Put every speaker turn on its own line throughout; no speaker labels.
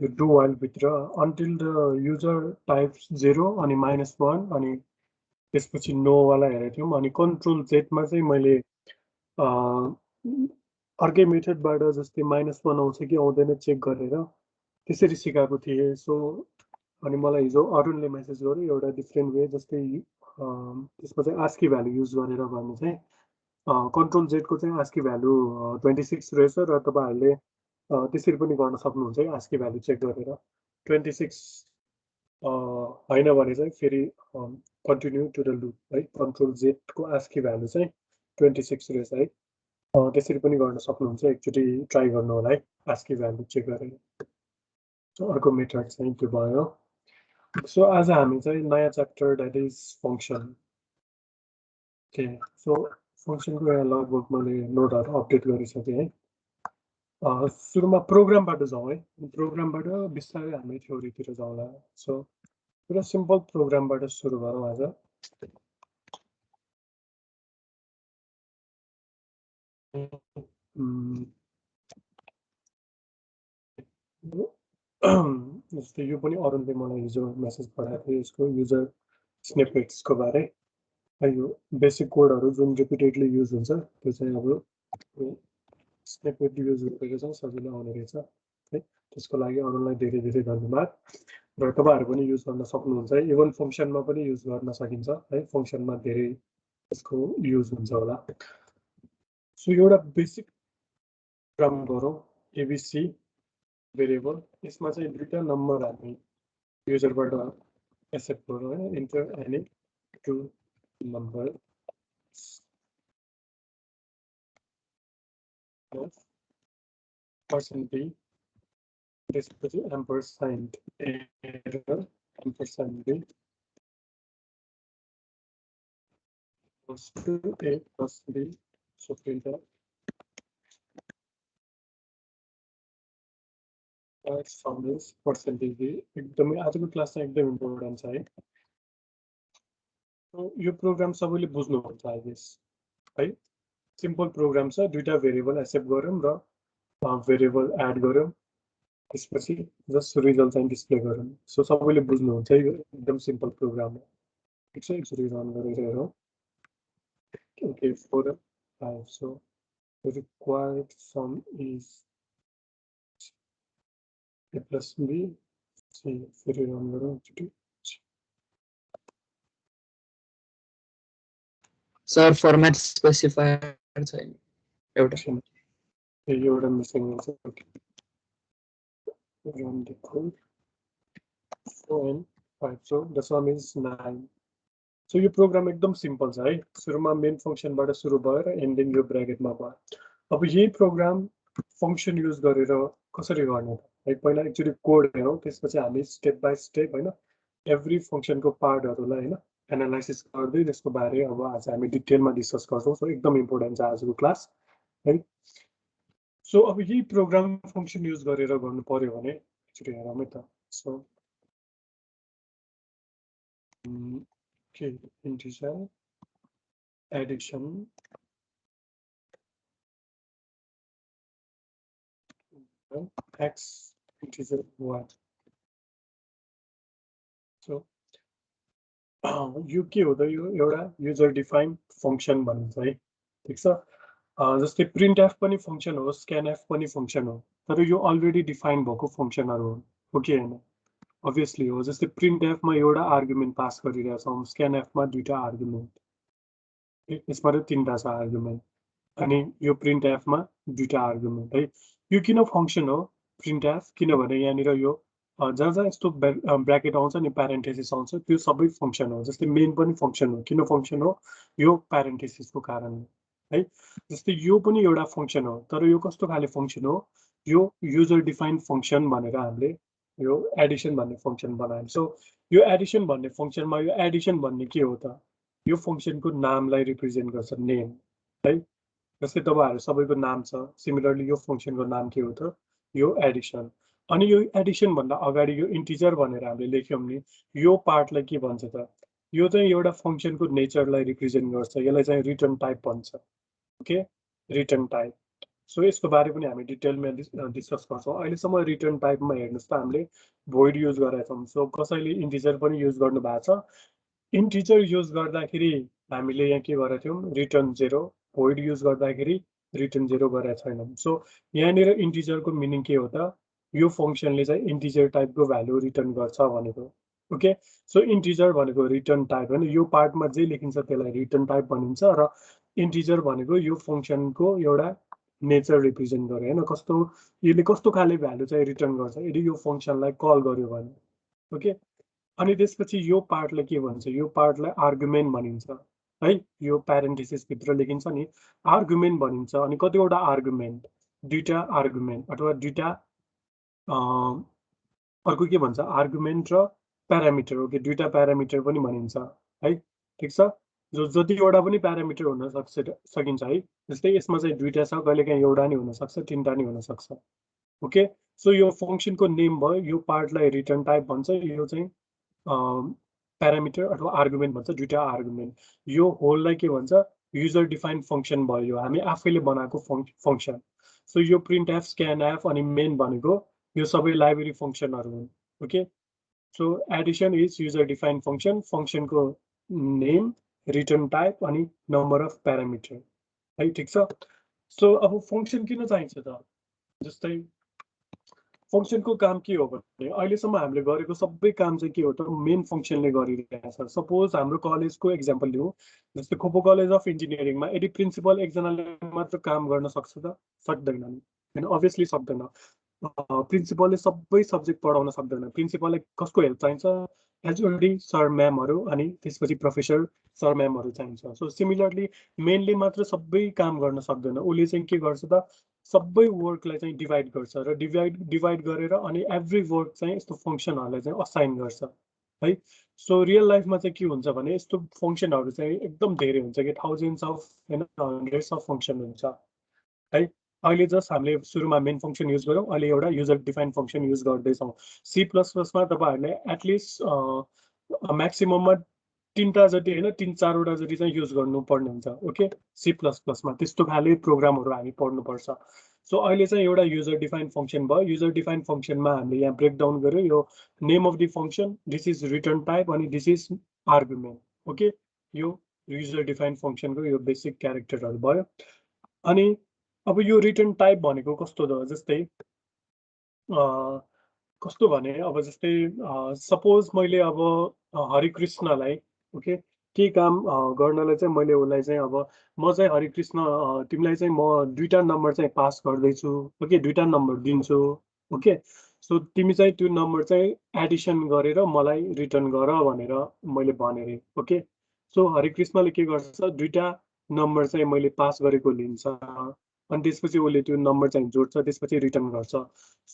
यो do while भित्र until the user types 0 अनि -1 अनि त्यसपछि नो वाला हेरेको थियौँ अनि कन्ट्रोल जेडमा चाहिँ मैले अर्कै मेथडबाट जस्तै -1 आउँछ कि आउँदैन चेक गरेर त्यसरी सिकाएको थिएँ सो अनि मलाई हिजो अरुणले मेसेज गर्यो एउटा डिफ्रेन्ट वे जस्तै त्यसमा चाहिँ आस्की भ्यालु युज गरेर गर्ने चाहिँ कन्ट्रोल जेडको चाहिँ आस्की भ्यालु 26 रहेछ र तपाईँहरूले त्यसरी पनि गर्न सक्नुहुन्छ है आस्की भ्यालु चेक गरेर 26 होइन भने चाहिँ फेरि कन्टिन्यू टु द लुप है कन्ट्रोल जेडको आस्की भ्यालु चाहिँ 26 रहेछ है त्यसरी पनि गर्न सक्नुहुन्छ एकचोटि ट्राई गर्नु होला है आस्की भ्यालु चेक गरेर अर्को मेथड चाहिँ त्यो भयो सो आज हामी चाहिँ नयाँ chapter that is function okay so फङ्सनको यहाँ लगभग मैले नोटहरू अपडेट गरिसकेँ है सुरुमा प्रोग्रामबाट जाउँ है प्रोग्रामबाट बिस्तारै हामी थ्योरीतिर जाउँला सो पुरा सिम्पल प्रोग्रामबाट सुरु गरौँ आज जस्तै यो पनि अरुणले मलाई हिजो मेसेज पठाएको थियो यसको युजर स्निपेट्सको बारे यो बेसिक कोडहरू जुन रिपिटेडली युज हुन्छ त्यो चाहिँ अब स्निपेट युज गरेर चाहिँ सजिलो आउने रहेछ है त्यसको लागि अरुणलाई धेरै धेरै धन्यवाद र तपाईँहरू पनि युज गर्न सक्नुहुन्छ है इभन फङ्सनमा पनि युज गर्न सकिन्छ है फङ्सनमा धेरै यसको युज हुन्छ होला सो एउटा बेसिक प्रोग्राम गरौँ एबिसी भेरिएबल यसमा चाहिँ दुईटा नम्बर हामी युजरबाट एक्सेप्ट गरौँ हैन enter any two number percent b त्यसपछि ampersand error ampersand b equals to a plus b so print sum is percentage b एकदमै आजको क्लास चाहिँ एकदम इम्पोर्टेन्ट छ है यो प्रोग्राम सबैले बुझ्नुहुन्छ आई गेस है सिम्पल प्रोग्राम छ दुईटा भेरिएबल एक्सेप्ट गरौँ र भेरिएबल एड गरौँ त्यसपछि जस्ट रिजल्ट चाहिँ डिस्प्ले गरौँ सो सबैले बुझ्नुहुन्छ है यो एकदम सिम्पल प्रोग्राम हो ठिक छ यसरी रन गरेर हेरौँ okay 4 5 so the required sum is a plus b फेरि रन गरौँ
सर फर्मेट स्पेसिफायर छैन
एउटा मिसिङ छ run the code 4 and 5 so the sum is 9 so यो प्रोग्राम एकदम सिम्पल छ है सुरुमा मेन फङ्सनबाट सुरु भएर एन्डिङ यो ब्र्याकेटमा भयो अब यही प्रोग्राम फङ्सन युज गरेर कसरी गर्ने है पहिला एक्चुअली कोड हेरौँ त्यसपछि हामी स्टेप बाई स्टेप होइन एभ्री फङ्सनको पार्टहरूलाई होइन एनालाइसिस गर्दै त्यसको बारे अब आज हामी डिटेलमा डिस्कस गर्छौँ सो एकदम इम्पोर्टेन्ट छ आजको क्लास है सो अब यही प्रोग्राम फङ्सन युज गरेर गर्नु पर्यो भने एकचोटि हेरौँ है त so okay integer addition x integer y so यो के हो त यो एउटा युजर डिफाइन्ड फङ्सन भनिन्छ है ठिक छ जस्तै प्रिन्ट एफ पनि फङ्सन हो स्क्यान एफ पनि फङ्सन हो तर यो अलरेडी डिफाइन भएको फङ्सनहरू हो कि होइन अभियसली हो जस्तै प्रिन्ट एफमा एउटा आर्गुमेन्ट पास गरिरहेछौँ स्क्यान एफमा दुईटा आर्गुमेन्ट यसमा त तीनटा छ आर्गुमेन्ट अनि यो प्रिन्ट एफमा दुईटा आर्गुमेन्ट है यो किन फङ्सन हो प्रिन्ट एफ किनभने यहाँनिर यो जहाँ जहाँ यस्तो ब्र्याकेट आउँछ नि प्यारेन्थेसिस आउँछ त्यो सबै फङ्सन हो जस्तै मेन पनि फङ्सन हो किन फङ्सन हो यो प्यारेन्थेसिसको कारणले है जस्तै यो पनि एउटा फङ्सन हो तर यो कस्तो खाले फङ्सन हो यो युजर डिफाइन्ड फङ्सन भनेर हामीले यो एडिसन भन्ने फङ्सन बनायौँ सो यो एडिसन भन्ने फङ्सनमा यो एडिसन भन्ने के हो त यो फङ्सनको नामलाई रिप्रेजेन्ट गर्छ नेम है जस्तै तपाईँहरू सबैको नाम छ सिमिलरली यो फङ्सनको नाम के हो त यो एडिसन अनि यो एडिसन भन्दा अगाडि यो इन्टिजर भनेर हामीले लेख्यौँ नि यो पार्टलाई के भन्छ त यो चाहिँ एउटा फङ्सनको नेचरलाई रिप्रेजेन्ट गर्छ यसलाई चाहिँ रिटर्न टाइप भन्छ ओके रिटर्न टाइप सो यसको बारे पनि हामी डिटेलमा डिस्कस गर्छौँ। अहिलेसम्म रिटर्न टाइपमा हेर्नुहोस् त हामीले भोइड युज गरेका छौँ। सो कसैले इन्टिजर पनि युज गर्नु भएको छ। इन्टिजर युज गर्दाखेरि हामीले यहाँ के गरेका थियौँ, रिटर्न 0, भोइड युज गर्दाखेरि रिटर्न 0 गरेका छैनौँ। सो यहाँनिर इन्टिजरको मिनिङ के हो त, यो फङ्सनले चाहिँ इन्टिजर टाइपको भ्यालु रिटर्न गर्छ भनेको। ओके, सो इन्टिजर भनेको रिटर्न टाइप होइन, यो पार्टमा जे लेखिन्छ त्यसलाई रिटर्न टाइप भनिन्छ र इन्टिजर भनेको यो फङ्सनको एउटा नेचर रिप्रेजेन्ट गर्यो होइन, कस्तो यसले कस्तो खाले भ्यालु चाहिँ रिटर्न गर्छ यदि यो फङ्सनलाई कल गर्यो भने। ओके, अनि त्यसपछि यो पार्टलाई के भन्छ, यो पार्टलाई आर्गुमेन्ट भनिन्छ है, यो प्यारेन्थेसिसभित्र लेखिन्छ नि आर्गुमेन्ट भनिन्छ। अनि कतिवटा आर्गुमेन्ट, दुईटा आर्गुमेन्ट अथवा दुईटा अर्को के भन्छ आर्गुमेन्ट र प्यारामिटर। ओके, दुईटा प्यारामिटर पनि भनिन्छ है, ठिक छ। जो जतिवटा पनि प्यारामिटर हुन सकिन्छ है, जस्तै यसमा चाहिँ दुईटा छ, कहिलेकाहीँ एउटा नि हुनसक्छ, तिनवटा नि हुनसक्छ। ओके, सो यो फङ्सनको नेम भयो, यो पार्टलाई रिटर्न टाइप भन्छ, यो चाहिँ प्यारामिटर अथवा आर्गुमेन्ट भन्छ, दुईटा आर्गुमेन्ट। यो होललाई के भन्छ, युजर डिफाइन्ड फङ्सन भयो, यो हामी आफैले बनाएको फङ्सन। सो यो प्रिन्ट एफ, स्क्यान एफ अनि मेन भनेको यो सबै लाइब्रेरी फङ्सनहरू हुन्। Okay, so addition is user defined function, फङ्सनको नेम, रिटर्न टाइप अनि नम्बर अफ प्यारामिटर है, ठिक छ। सो अब फङ्सन किन चाहिन्छ त, जस्तै फङ्सनको काम के हो भने अहिलेसम्म हामीले गरेको सबै काम चाहिँ के हो त, मेन फङ्सनले गरिरहेको छ। सपोज हाम्रो कलेजको एक्जाम्पल लिउँ, जस्तै खोपो कलेज अफ इन्जिनियरिङमा यदि प्रिन्सिपल एकजनाले मात्र काम गर्न सक्छ त, सक्दैन नि होइन, अभियसली सक्दैन। प्रिन्सिपलले सबै सब्जेक्ट पढाउन सक्दैन, प्रिन्सिपललाई कसको हेल्प चाहिन्छ, एचओडी सर म्यामहरू अनि त्यसपछि प्रोफेसर सर म्यामहरू चाहिन्छ। सो सिमिलरली मेनले मात्र सबै काम गर्न सक्दैन, उसले चाहिँ के गर्छ त, सबै वर्कलाई चाहिँ डिभाइड गर्छ र डिभाइड गरेर अनि एभ्री वर्क चाहिँ यस्तो फङ्सनहरूलाई चाहिँ असाइन गर्छ है। सो रियल लाइफमा चाहिँ के हुन्छ भने यस्तो फङ्सनहरू चाहिँ एकदम धेरै हुन्छ कि थाउजन्ड्स अफ होइन, हन्ड्रेड्स अफ फङ्सन हुन्छ है। अहिले जस्ट हामीले सुरुमा मेन फङ्सन युज गऱ्यौँ, अहिले एउटा युजर डिफाइन्ड फङ्सन युज गर्दैछौँ। C++मा तपाईँहरूले एटलिस्ट म्याक्सिमममा 3टा जति होइन 3-4वटा जति चाहिँ युज गर्नुपर्ने हुन्छ। ओके, C++मा त्यस्तो खाले प्रोग्रामहरू हामी पढ्नुपर्छ। सो अहिले चाहिँ एउटा युजर डिफाइन्ड फङ्सन भयो, युजर डिफाइन्ड फङ्सनमा हामीले यहाँ ब्रेकडाउन गर्यो, यो name of the function, this is return type अनि दिस इज आर्गुमेन्ट। ओके, यो युजर डिफाइन्ड फङ्सनको यो बेसिक क्यारेक्टरहरू भयो। अनि अब यो रिटर्न टाइप भनेको कस्तो त, जस्तै कस्तो भने अब जस्तै सपोज मैले अब हरिकृष्णलाई ओके के काम गर्नलाई चाहिँ मैले उसलाई चाहिँ अब म चाहिँ हरिकृष्ण तिमीलाई चाहिँ म 2टा नम्बर चाहिँ पास गर्दैछु, ओके 2टा नम्बर दिन्छु। ओके, सो तिमी चाहिँ त्यो नम्बर चाहिँ एडिसन गरेर मलाई रिटर्न गर भनेर मैले भने रे। ओके, सो हरिकृष्णले के गर्छ, 2टा नम्बर चाहिँ मैले पास गरेको लिन्छ अनि त्यसपछि उसले त्यो नम्बर चाहिँ जोड्छ, त्यसपछि रिटर्न गर्छ।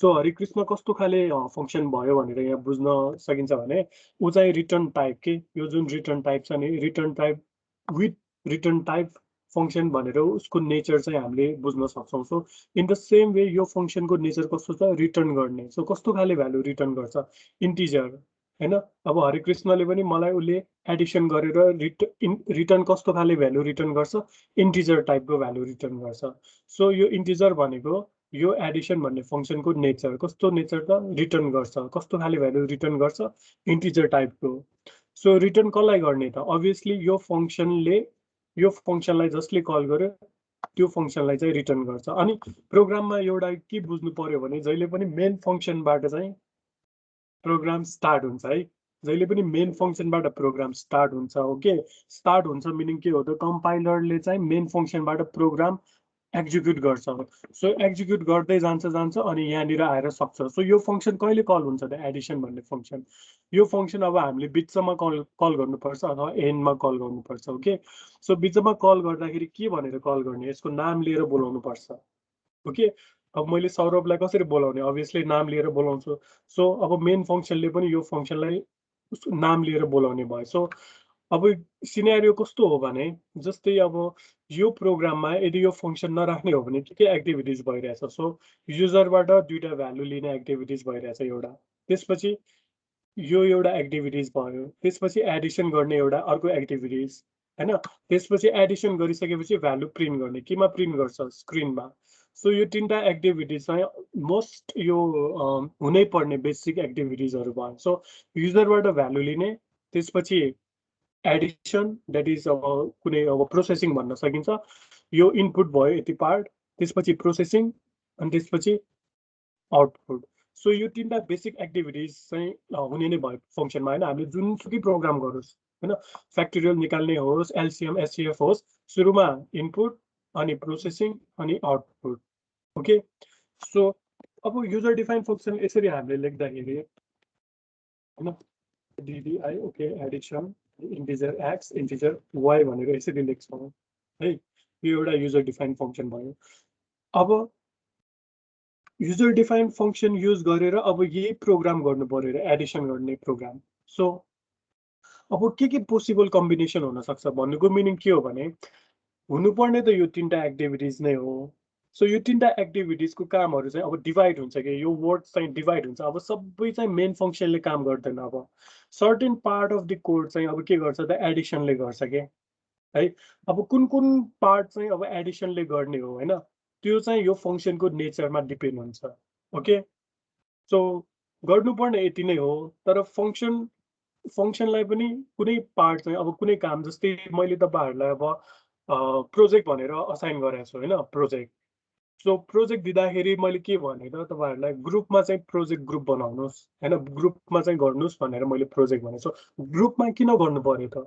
सो हरिकृष्ण कस्तो खाले फङ्सन भयो भनेर यहाँ बुझ्न सकिन्छ भने ऊ चाहिँ रिटर्न टाइप के, यो जुन रिटर्न टाइप छ नि, return type with return type function भनेर उसको नेचर चाहिँ हामीले बुझ्न सक्छौँ। So in the same way यो फङ्सनको नेचर कस्तो छ, रिटर्न गर्ने। सो कस्तो खाले भ्यालु रिटर्न गर्छ, इन्टिजर होइन। अब हरिकृष्णले पनि मलाई उसले एडिसन गरेर रिटर्न कस्तो खाले भ्यालु रिटर्न गर्छ, इन्टिजर टाइपको भ्यालु रिटर्न गर्छ। सो यो इन्टिजर भनेको यो एडिसन भन्ने फङ्सनको नेचर, कस्तो नेचर त, रिटर्न गर्छ, कस्तो खाले भ्यालु रिटर्न गर्छ, इन्टिजर टाइपको। सो रिटर्न कसलाई गर्ने त, अभियसली यो फङ्सनले यो फङ्सनलाई जसले कल गर्यो त्यो फङ्सनलाई चाहिँ रिटर्न गर्छ। अनि प्रोग्राममा एउटा के बुझ्नु पर्यो भने जहिले पनि मेन फङ्सनबाट चाहिँ प्रोग्राम स्टार्ट हुन्छ है, जहिले पनि मेन फङ्सनबाट प्रोग्राम स्टार्ट हुन्छ। ओके, स्टार्ट हुन्छ मिनिङ के हो त, कम्पाइलरले चाहिँ मेन फङ्सनबाट प्रोग्राम एक्जिक्युट गर्छ। सो एक्जिक्युट गर्दै जान्छ अनि यहाँनिर आएर सक्छ। सो यो फङ्सन कहिले कल हुन्छ त, एडिसन भन्ने फङ्सन। यो फङ्सन अब हामीले बिचमा कल गर्नुपर्छ अथवा एन्डमा कल गर्नुपर्छ। ओके, सो बिचमा कल गर्दाखेरि के भनेर कल गर्ने, यसको नाम लिएर बोलाउनु पर्छ। ओके, अब मैले सौरभलाई कसरी बोलाउने, अभियसली नाम लिएर बोलाउँछु। सो अब मेन फङ्सनले पनि यो फङ्सनलाई नाम लिएर बोलाउने भयो। सो अब सिनेरियो कस्तो हो भने जस्तै अब यो प्रोग्राममा यदि यो फङ्सन नराख्ने हो भने के एक्टिभिटिज भइरहेछ। सो युजरबाट 2टा भ्यालु लिने एक्टिभिटिज भइरहेछ एउटा, त्यसपछि यो एउटा एक्टिभिटिज भयो, त्यसपछि एडिसन गर्ने एउटा अर्को एक्टिभिटिज होइन, त्यसपछि एडिसन गरिसकेपछि भ्यालु प्रिन्ट गर्ने, केमा प्रिन्ट गर्छ, स्क्रिनमा। सो यो तीनटा एक्टिभिटिज चाहिँ मोस्ट यो हुनै पर्ने बेसिक एक्टिभिटिजहरु भयो सो युजरबाट भ्यालु लिने त्यसपछि एडिसन द्याट इज अब कुनै अब प्रोसेसिङ भन्न सकिन्छ यो इनपुट भयो यति पार्ट त्यसपछि प्रोसेसिङ अनि त्यसपछि आउटपुट सो यो तीनटा बेसिक एक्टिभिटिज चाहिँ हुने नै भयो फंक्सनमा हैन हामीले जुनसुकै प्रोग्राम गरोस् हैन फ्याक्टोरियल निकाल्ने होस् एलसीएम एचसीएफ होस् सुरुमा इनपुट अनि प्रोसेसिङ अनि आउटपुट ओके सो अब युजर डिफाइन फंक्सन यसरी हामीले लेख्दाखेरि हैन DDI okay Edison integer x integer y भनेर यसरी लेख्छौं है यो एउटा युजर डिफाइन फंक्सन भयो अब युजर डिफाइन फंक्सन युज गरेर अब यही प्रोग्राम गर्नु पर्यो र एडिसन गर्ने प्रोग्राम सो अब के पोसिबल कम्बिनेसन हुन सक्छ भन्नुको मिनिङ के हो भने हुनुपर्ने त यो तीनटा एक्टिभिटिज नै हो सो यो तीनटा एक्टिभिटिजको कामहरु चाहिँ अब डिवाइड हुन्छ के यो वर्ड चाहिँ डिवाइड हुन्छ अब सबै चाहिँ मेन फंक्सनले काम गर्दैन अब certain part of the code चाहिँ अब के गर्छ त एडिसनले गर्छ के है अब कुन पार्ट चाहिँ अब एडिसनले गर्ने हो हैन त्यो चाहिँ यो फंक्सनको नेचरमा डिपेन्ड हुन्छ ओके सो गर्नुपर्ने यति नै हो तर फंक्सनलाई पनि कुनै पार्ट चाहिँ अब कुनै काम जस्तै मैले तपाईहरुलाई अब प्रोजेक्ट भनेर असाइन गरेको छु हैन प्रोजेक्ट सो प्रोजेक्ट दिँदाखेरि मैले के भने त तपाईहरुलाई ग्रुपमा चाहिँ प्रोजेक्ट ग्रुप बनाउनुस् हैन ग्रुपमा चाहिँ गर्नुस् भनेर मैले प्रोजेक्ट भनेको छु ग्रुपमा किन गर्नु पर्यो त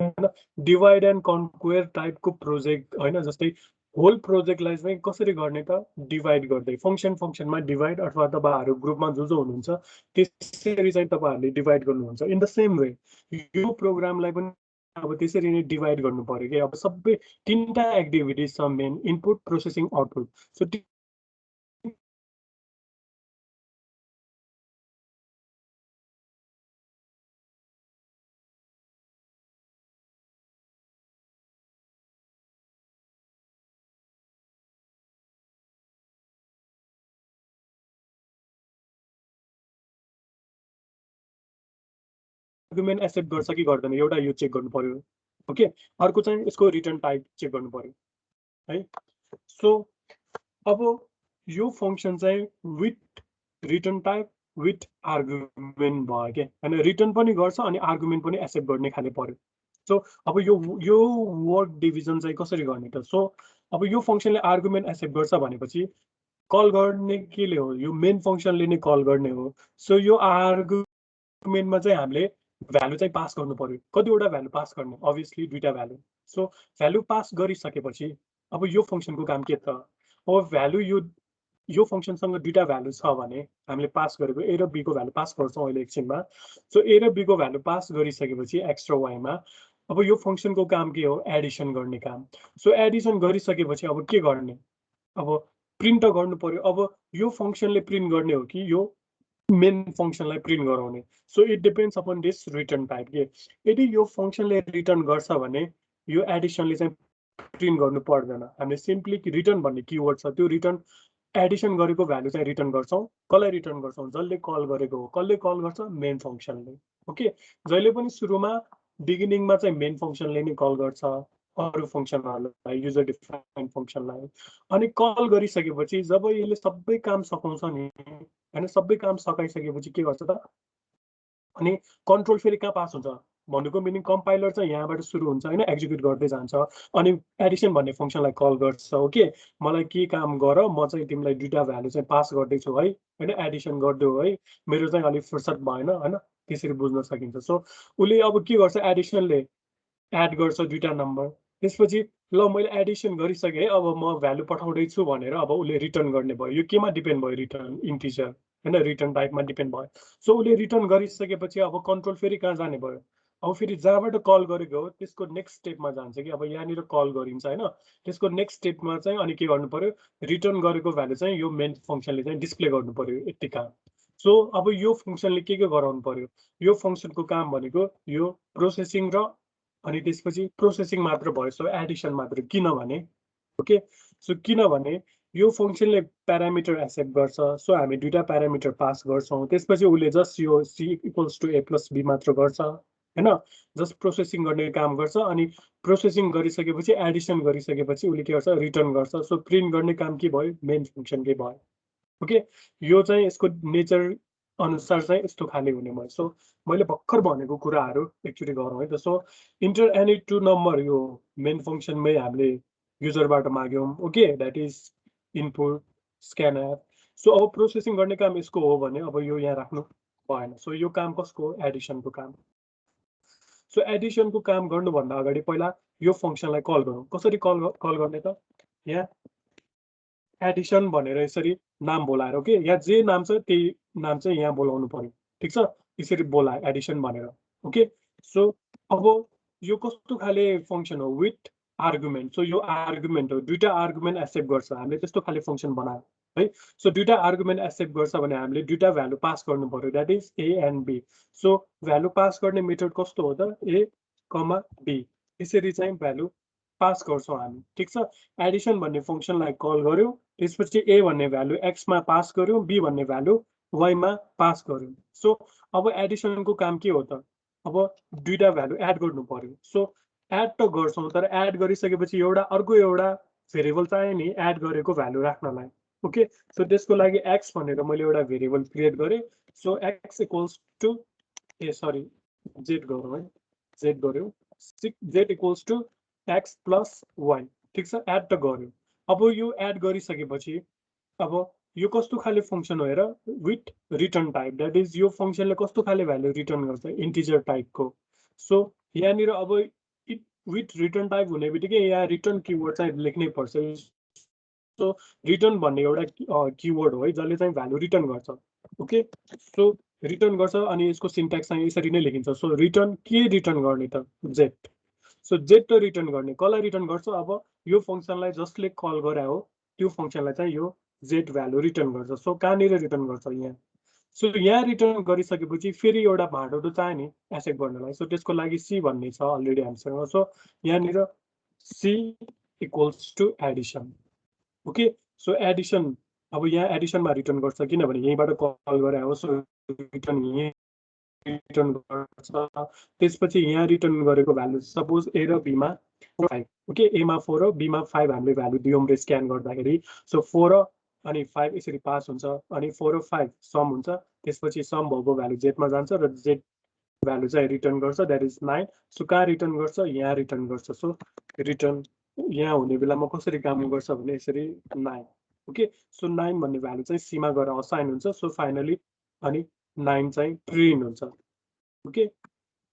हैन डिवाइड एन्ड कन्क्वेयर टाइपको प्रोजेक्ट हैन जस्तै होल प्रोजेक्टलाई चाहिँ कसरी गर्ने त डिवाइड गर्दै फंक्सनमा डिवाइड अथवा तपाईहरु ग्रुपमा जो हुनुहुन्छ त्यसरी चाहिँ तपाईहरुले डिवाइड गर्नुहुन्छ इन द सेम वे यो प्रोग्रामलाई पनि अब त्यसरी नै डिवाइड गर्नु पर्यो के अब सबै तीनटा एक्टिभिटिज छ main input processing output so argument accept गर्छ कि गर्दैन एउटा यो चेक गर्नु पर्यो ओके अर्को चाहिँ यसको रिटर्न टाइप चेक गर्नु पर्यो है सो अब यो फंक्सन चाहिँ with return type with argument भयो के हैन रिटर्न पनि गर्छ अनि आर्गुमेन्ट पनि एक्सेप्ट गर्ने खाले पर्यो सो अब यो वर्ड डिभिजन चाहिँ कसरी गर्ने त सो अब यो फंक्सनले आर्गुमेन्ट एक्सेप्ट गर्छ भनेपछि कल गर्ने केले हो यो मेन फंक्सनले नै कल गर्ने हो सो यो आर्गुमेन्टमा चाहिँ हामीले भ्यालु चाहिँ पास गर्नु पर्यो कतिवटा भ्यालु पास गर्ने अभियसली दुईटा भ्यालु सो भ्यालु पास गरिसकेपछि अब यो फंक्सनको काम के त अब भ्यालु यो फंक्सनसँग दुईटा भ्यालु छ भने हामीले पास गरेको a र b को भ्यालु पास गर्छौं अहिले एकछिनमा सो a र b को भ्यालु पास गरिसकेपछि x र y मा अब यो फंक्सनको काम के हो एडिसन गर्ने काम सो एडिसन गरिसकेपछि अब के गर्ने अब प्रिन्ट गर्नु पर्यो अब यो फंक्सनले प्रिन्ट गर्ने हो कि यो मेन फंक्सनलाई प्रिन्ट गराउने so it depends upon this return type के यदि यो फंक्सनले रिटर्न गर्छ भने यो एडिसनले चाहिँ प्रिन्ट गर्नु पर्दैन हामीले सिम्पली रिटर्न भन्ने कीवर्ड छ त्यो रिटर्न एडिसन गरेको भ्यालु चाहिँ रिटर्न गर्छौं कसलाई रिटर्न गर्छौं जसले कल गरेको हो कसले कल गर्छ मेन फंक्सनले ओके जहिले पनि सुरुमा बिगिनिङमा चाहिँ मेन फंक्सनले नै कल गर्छ अरु फंक्सनहरुलाई युजर डिफाइन फंक्सनलाई अनि कल गरिसकेपछि जब यसले सबै काम सकाउँछ नि हैन सबै काम सकाइसकेपछि के गर्छ त अनि कन्ट्रोल फेरि कहाँ पास हुन्छ भन्नुको मिनिङ कम्पाइलर चाहिँ यहाँबाट सुरु हुन्छ हैन एक्जिक्युट गर्दै जान्छ अनि एडिसन भन्ने फंक्सनलाई कल गर्छ ओके मलाई के काम गर म चाहिँ तिमीलाई दुईटा भ्यालु चाहिँ पास गर्दै छु है हैन एडिसन गर्दै हो है मेरो चाहिँ अलि फुर्सद भएन हैन त्यसरी बुझ्न सकिन्छ सो उले अब के गर्छ एडिसनले एड गर्छ दुईटा नम्बर त्यसपछि ल मैले एडिसन गरिसके है अब म भ्यालु पठाउँदै छु भनेर अब उले रिटर्न गर्ने भयो यो केमा डिपेन्ड भयो रिटर्न इन्टिजर हैन रिटर्न टाइपमा डिपेन्ड भयो सो उले रिटर्न गरिसकेपछि अब कन्ट्रोल फेरि कहाँ जाने भयो अब फेरि जहाँबाट कल गरेको हो त्यसको नेक्स्ट स्टेपमा जान्छ कि अब यहाँनिर कल गरिन्छ हैन त्यसको नेक्स्ट स्टेपमा चाहिँ अनि के गर्नु पर्यो रिटर्न गरेको भ्यालु चाहिँ यो मेन फंक्सनले चाहिँ डिस्प्ले गर्नु पर्यो यति काम सो अब यो फंक्सनले के गराउनु पर्यो यो फंक्सनको काम भनेको यो प्रोसेसिङ र अनि त्यसपछि प्रोसेसिङ मात्र भयो सो एडिसन मात्र किनभने ओके सो किनभने यो फंक्सनले प्यारामिटर एक्सेप्ट गर्छ सो हामी दुईटा प्यारामिटर पास गर्छौं त्यसपछि उले जस्ट यो c = a + b मात्र गर्छ हैन जस्ट प्रोसेसिङ गर्ने काम गर्छ अनि प्रोसेसिङ गरिसकेपछि एडिसन गरिसकेपछि उसले के गर्छ रिटर्न गर्छ सो प्रिन्ट गर्ने काम के भयो मेन फंक्सनकै भयो ओके यो चाहिँ यसको नेचर अनुसार चाहिँ यस्तो खाले हुने भयो सो मैले भर्खर भनेको कुराहरू एक्चुअली गरौँ है त so enter any two number यो मेन फंक्सनमै हामीले युजरबाट माग्यौँ okay that is input scanner so अब प्रोसेसिङ गर्ने काम यसको हो भने अब यो यहाँ राख्नु भएन सो यो काम कसको एडिसनको काम सो एडिसनको काम गर्नुभन्दा अगाडि पहिला यो फंक्सनलाई कल गरौँ कसरी कल गर्ने त यहाँ एडिसन भनेर यसरी नाम बोलाएर ओके यहाँ जे नाम छ त्यही नाम चाहिँ यहाँ बोलाउनु पर्यो ठीक छ यसरी बोलाए एडिसन भनेर ओके सो अब यो कस्तो खाले फंक्सन हो विथ आर्गुमेन्ट सो यो आर्गुमेन्ट हो दुईटा आर्गुमेन्ट एक्सेप्ट गर्छ हामीले त्यस्तो खाले फंक्सन बनायो है सो दुईटा आर्गुमेन्ट एक्सेप्ट गर्छ भने हामीले दुईटा भ्यालु पास गर्नु पर्यो that is A and B so value pass गर्ने मेथड कस्तो हो त ए कमा बी यसरी चाहिँ भ्यालु पास गर्छौँ हामी ठीक छ एडिसन भन्ने फंक्सनलाई कल गर्यो त्यसपछि ए भन्ने भ्यालु एक्समा पास गर्यो बी भन्ने भ्यालु वाइमा पास गर्यो सो अब एडिसनको काम के हो त अब दुईटा भ्यालु एड गर्नु पर्यो सो एड त गर्छौँ तर एड गरिसकेपछि अर्को एउटा भेरिएबल चाहियो नि एड गरेको भ्यालु राख्नलाई ओके सो त्यसको लागि एक्स भनेर मैले एउटा भेरिएबल क्रिएट गरेँ so X equals to Z गरौँ है जेड गर्यो Z equals to X plus Y ठिक छ एड त गर्यो अब यो एड गरिसकेपछि अब यो कस्तो खाले फंक्सन हो हेर with return type that is यो फंक्सनले कस्तो खाले भ्यालु रिटर्न गर्छ इन्टिजर टाइपको सो यहाँनिर अब विथ रिटर्न टाइप हुने बित्तिकै यहाँ रिटर्न किवर्ड चाहिँ लेख्नै पर्छ सो रिटर्न भन्ने एउटा किवर्ड हो है जसले चाहिँ भ्यालु रिटर्न गर्छ ओके सो रिटर्न गर्छ अनि यसको सिन्ट्याक्स चाहिँ यसरी नै लेखिन्छ सो रिटर्न के रिटर्न गर्ने त जेड सो जेड त रिटर्न गर्ने कसलाई रिटर्न गर्छ अब यो फंक्सनलाई जसले कल गरे हो त्यो फंक्सनलाई चाहिँ यो जेड भ्यालु रिटर्न गर्छ सो कहाँनिर रिटर्न गर्छ यहाँ सो यहाँ रिटर्न गरिसकेपछि फेरि एउटा भाँडो चाहियो नि एक्सेप्ट गर्नलाई सो त्यसको लागि सी भन्ने छ अलरेडी हामीसँग सो यहाँनिर C equals to addition okay so addition अब यहाँ एडिसनमा रिटर्न गर्छ किनभने यहीँबाट कल गरे हो सो रिटर्न यहीँ रिटर्न गर्छ त्यसपछि यहाँ रिटर्न गरेको भ्यालु सपोज ए र बीमा 5 ओके एमा 4 र बीमा 5 हामीले भ्यालु दियौँ र स्क्यान गर्दाखेरि सो 4 र अनि 5 यसरी पास हुन्छ अनि 4 र 5 सम हुन्छ त्यसपछि सम भएको भ्यालु जेडमा जान्छ र जेड भ्यालु चाहिँ रिटर्न गर्छ द्याट इज 9 सो कहाँ रिटर्न गर्छ यहाँ रिटर्न गर्छ सो रिटर्न यहाँ हुने बेलामा कसरी काम गर्छ भने यसरी 9 ओके सो 9 भन्ने भ्यालु चाहिँ सीमा गएर असाइन हुन्छ सो फाइनली अनि 9 चाहिँ प्रिन्ट हुन्छ ओके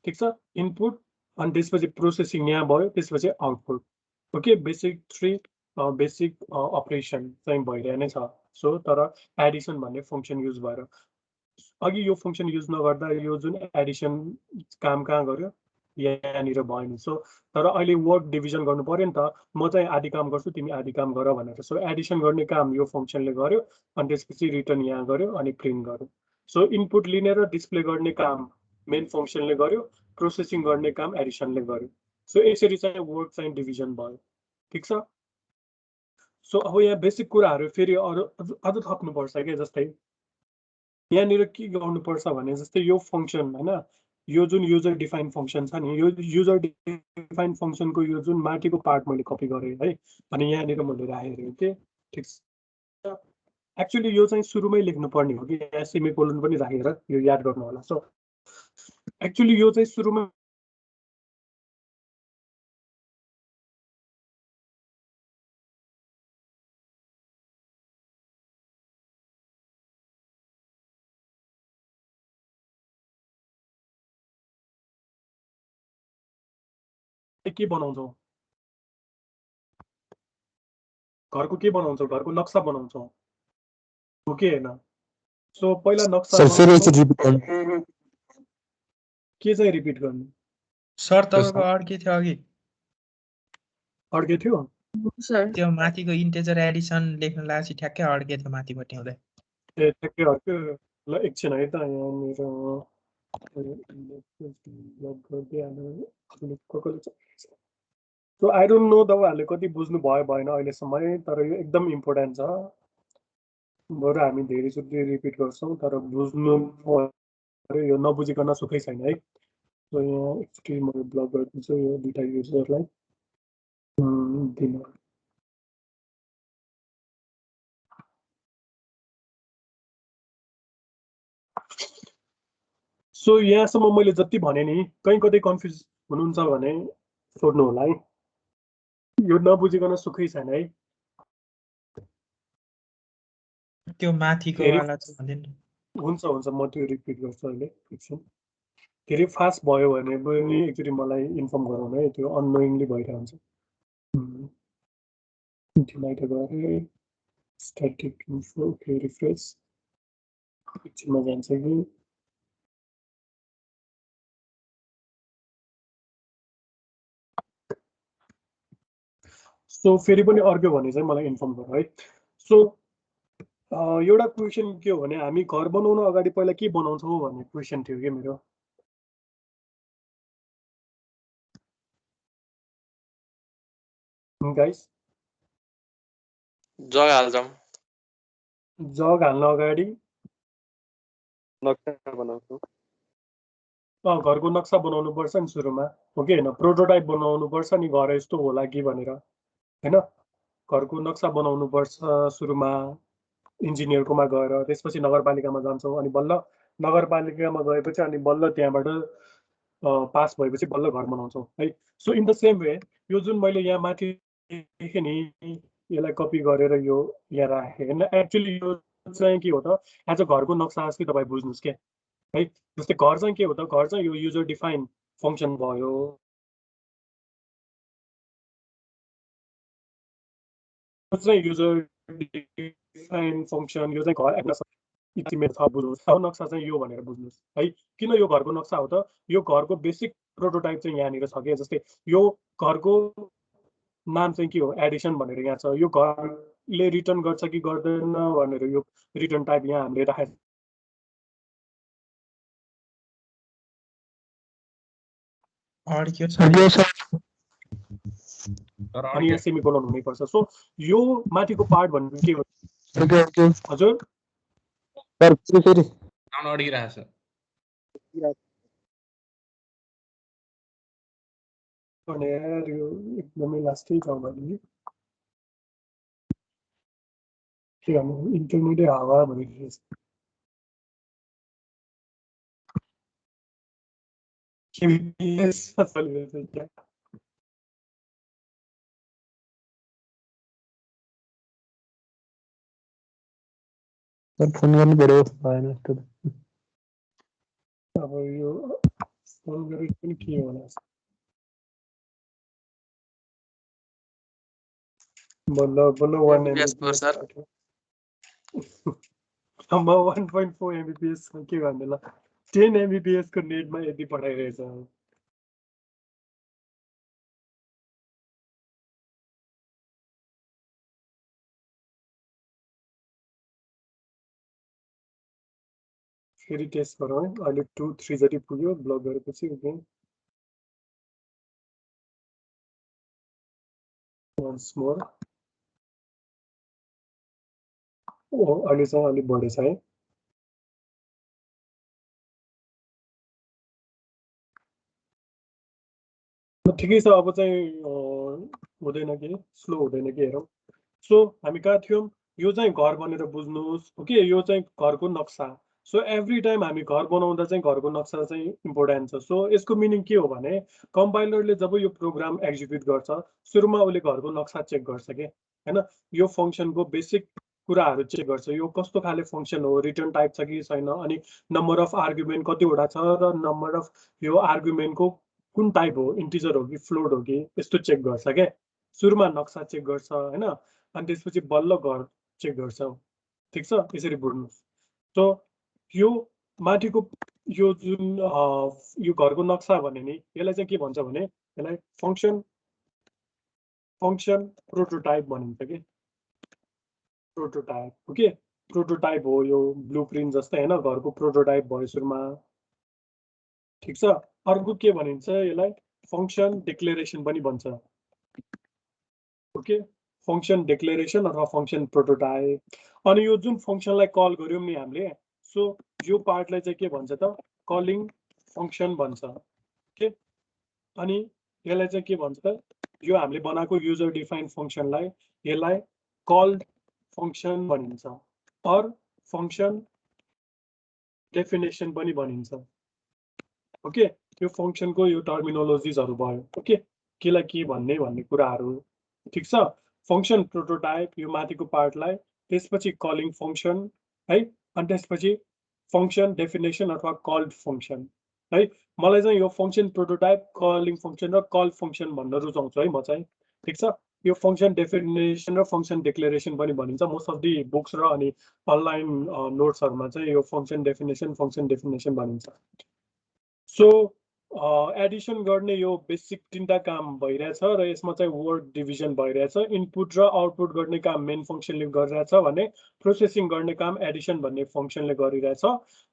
ठीक छ इनपुट अनि त्यसपछि प्रोसेसिङ यहाँ भयो त्यसपछि output okay basic 3 basic operation चाहिँ भइरहेको नै छ सो तर एडिसन भन्ने फंक्सन युज भएर अघि यो फंक्सन युज नगर्दा यो जुन एडिसन काम कहाँ गर्यो यहाँनिर भयो नि सो तर अहिले वर्क डिभिजन गर्नु पर्यो नि त म चाहिँ आधी काम गर्छु तिमी आधी काम गर भनेर सो एडिसन गर्ने काम यो फंक्सनले गर्यो अनि त्यसपछि रिटर्न यहाँ गर्यो अनि प्रिन्ट गर्यो सो इनपुट लिने र डिस्प्ले गर्ने काम मेन फंक्सनले गर्यो प्रोसेसिङ गर्ने काम एडिसनले गर्यो सो यसरी चाहिँ वर्क चाहिँ डिभिजन भयो ठीक छ सो अब यहाँ बेसिक कुराहरू फेरि अझ थप्नुपर्छ क्या जस्तै यहाँनिर के गर्नुपर्छ भने जस्तै यो फंक्सन हैन यो जुन युजर डिफाइन फंक्सन छ नि यो युजर डिफाइन फंक्सनको यो जुन माथिको पार्ट मैले कपी गरेँ है अनि यहाँनिर मैले राखेँ ओके ठीक छ एक्चुअली यो चाहिँ सुरुमै लेख्नु पर्ने हो कि यहाँ सेमिकोलन पनि राखेर यो याद गर्नु होला सो एक्चुअली यो चाहिँ सुरुमा के बनाउँछौ घरको के बनाउँछौ घरको नक्सा बनाउँछौ ओके हैन सो पहिला नक्सा
सर फेरि एकचोटि रिपिट गर्नु
के चाहिँ रिपिट गर्नु
सर तपाईको अड्के थियो अघि
अड्के थियो
सर
त्यो माथिको इन्टिजर एडिसन लेख्न लागेपछि ठ्याक्कै अड्के थियो माथिपट्टि हुँदै
ए ठ्याक्कै हर्क्यो ल एकछिन है त यहाँनिर सो आई डोन्ट नो तपाईँहरूले कति बुझ्नु भयो भएन अहिलेसम्म है तर यो एकदम इम्पोर्टेन्ट छ बरु हामी धेरैचोटि रिपिट गर्छौँ तर बुझ्नु यो नबुझिकन सुखै छैन है सो यहाँ एक्सट्री मैले ब्लक गरिदिन्छु यो दुईटा युजरलाई दिन। सो यहाँसम्म मैले जति भने नि कहीँ कतै कन्फ्युज हुनुहुन्छ भने सोध्नु होला है। यो नबुझिकन सुखै छैन है।
त्यो माथिको
फेरि
वाला चाहिँ भनिदिनु।
हुन्छ हुन्छ म त्यो रिपिट गर्छु अहिले एकछिन। धेरै फास्ट भयो भने पनि एकचोटि मलाई इन्फर्म गराउनु है, त्यो अननोइङली भइरहन्छ। डिलाइट गरेँ स्ट्याटिक इन्फो ओके रिफ्रेस एकछिनमा जान्छ कि। सो फेरि पनि अर्को भने चाहिँ मलाई इन्फर्म गर है। सो एउटा क्वेसन के हो भने हामी घर बनाउन अगाडि पहिला के बनाउँछौँ भन्ने क्वेसन थियो कि मेरो। गाइस
जग हाल्छौँ,
जग हाल्न अगाडि
नक्सा बनाउँछौँ।
घरको नक्सा बनाउनु पर्छ नि सुरुमा, हो कि होइन? प्रोटोटाइप बनाउनु पर्छ नि घर यस्तो होला कि भनेर, होइन? घरको नक्सा बनाउनु पर्छ सुरुमा इन्जिनियरकोमा गएर, त्यसपछि नगरपालिकामा जान्छौँ, अनि बल्ल नगरपालिकामा गएपछि अनि बल्ल त्यहाँबाट पास भएपछि बल्ल घर बनाउँछौँ है। So in the same way यो जुन मैले यहाँ माथि लेखेँ नि, यसलाई कपी गरेर यो यहाँ राखेँ होइन। एक्चुअली यो चाहिँ के हो त, एज अ घरको नक्सा जस्तै तपाईँ बुझ्नुहोस् क्या है। जस्तै घर चाहिँ के हो त, घर चाहिँ यो युजर डिफाइन फङ्सन भयो। युजर डिफाइन फङ्सन यो चाहिँ घर इस्टिमेट छ बुझ्नुहोस्। अब नक्सा चाहिँ यो भनेर बुझ्नुहोस् है। किन यो घरको नक्सा हो त, यो घरको बेसिक प्रोटोटाइप चाहिँ यहाँनिर छ क्या। जस्तै यो घरको नाम चाहिँ के हो, एडिसन भनेर यहाँ छ। यो घरले रिटर्न गर्छ कि गर्दैन भनेर यो रिटर्न टाइप यहाँ हामीले राखेको अनि यहाँ सेमिकोलन हुनैपर्छ। सो यो माथिको पार्ट भन्नु के हो हजुर?
अडिरहेछ
यार यो एकदमै लास्टै छ भने के भन्नु, इन्टरनेटै हावा भनिरहेछ। चलिरहेछ क्या?
फोन गर्नु पर्यो भएन यस्तो त।
अब यो फोन गरेर पनि के होला, बल्ल बल्ल 1
MBPS सर।
अब 1.4 MBPS के भन्ने ल, 10 MBPS को नेटमा यति पठाइरहेछ। फेरि टेस्ट गरौँ है। अहिले 2-3 जति पुग्यो ब्लक गरेपछि। Once more. ओ अहिले चाहिँ अलिक बढेछ है। ठिकै छ। अब चाहिँ हुँदैन कि स्लो हुँदैन कि हेरौँ। सो हामी कहाँ थियौँ? यो चाहिँ घर भनेर बुझ्नुहोस्, ओके? यो चाहिँ घरको नक्सा। सो एभ्री टाइम हामी घर बनाउँदा चाहिँ घरको नक्सा चाहिँ इम्पोर्टेन्ट छ। सो यसको मिनिङ के हो भने कम्पाइलरले जब यो प्रोग्राम एक्जिक्युट गर्छ सुरुमा उसले घरको नक्सा चेक गर्छ कि, होइन? यो फङ्सनको बेसिक कुराहरू चेक गर्छ। यो कस्तो खाले फङ्सन हो, रिटर्न टाइप छ कि छैन, अनि नम्बर अफ आर्गुमेन्ट कतिवटा छ र नम्बर अफ यो आर्गुमेन्टको कुन टाइप हो, इन्टिजर हो कि फ्लोट हो कि, यस्तो चेक गर्छ क्या। सुरुमा नक्सा चेक गर्छ होइन, अनि त्यसपछि बल्ल घर चेक गर्छ। ठिक छ? यसरी बुझ्नुहोस्। सो यो माथिको यो जुन यो घरको नक्सा भने नि यसलाई चाहिँ के भन्छ भने यसलाई फङ्सन प्रोटोटाइप भनिन्छ कि। प्रोटोटाइप ओके, प्रोटोटाइप हो यो ब्लुप्रिन्ट जस्तै होइन, घरको प्रोटोटाइप भयो सुरुमा। ठिक छ? अर्को के भनिन्छ यसलाई, फङ्सन डिक्लेरेसन पनि भन्छ। ओके, फङ्सन डिक्लेरेसन अथवा फङ्सन प्रोटोटाइप। अनि यो जुन फङ्सनलाई कल गर्यौँ नि हामीले, सो यो पार्टलाई चाहिँ के भन्छ त, कलिङ फङ्सन भन्छ। के अनि यसलाई चाहिँ के भन्छ त यो हामीले बनाएको युजर डिफाइन्ड फङ्सनलाई यसलाई कल्ड फङ्सन भनिन्छ अर फङ्सन डेफिनेसन पनि भनिन्छ ओके यो फङ्सनको यो टर्मिनोलोजिजहरू भयो ओके केलाई के भन्ने कुराहरू ठिक छ फङ्सन प्रोटोटाइप यो माथिको पार्टलाई त्यसपछि कलिङ फङ्सन है अनि त्यसपछि फङ्सन डेफिनेसन अथवा कल्ड फङ्सन है मलाई चाहिँ यो फङ्सन प्रोटोटाइप कलिङ फङ्सन र कल फङ्सन भन्न रुचाउँछु है म चाहिँ ठिक छ यो फङ्सन डेफिनेसन र फङ्सन डिक्लेरेसन पनि भनिन्छ मोस्ट अफ दि बुक्स र अनि अनलाइन नोट्सहरूमा चाहिँ यो फङ्सन डेफिनेसन भनिन्छ सो एडिसन गर्ने यो बेसिक 3टा काम भइरहेछ र यसमा चाहिँ वर्ड डिभिजन भइरहेछ इनपुट र आउटपुट गर्ने काम मेन फङ्सनले गरिरहेछ भने प्रोसेसिङ गर्ने काम एडिसन भन्ने फङ्सनले गरिरहेछ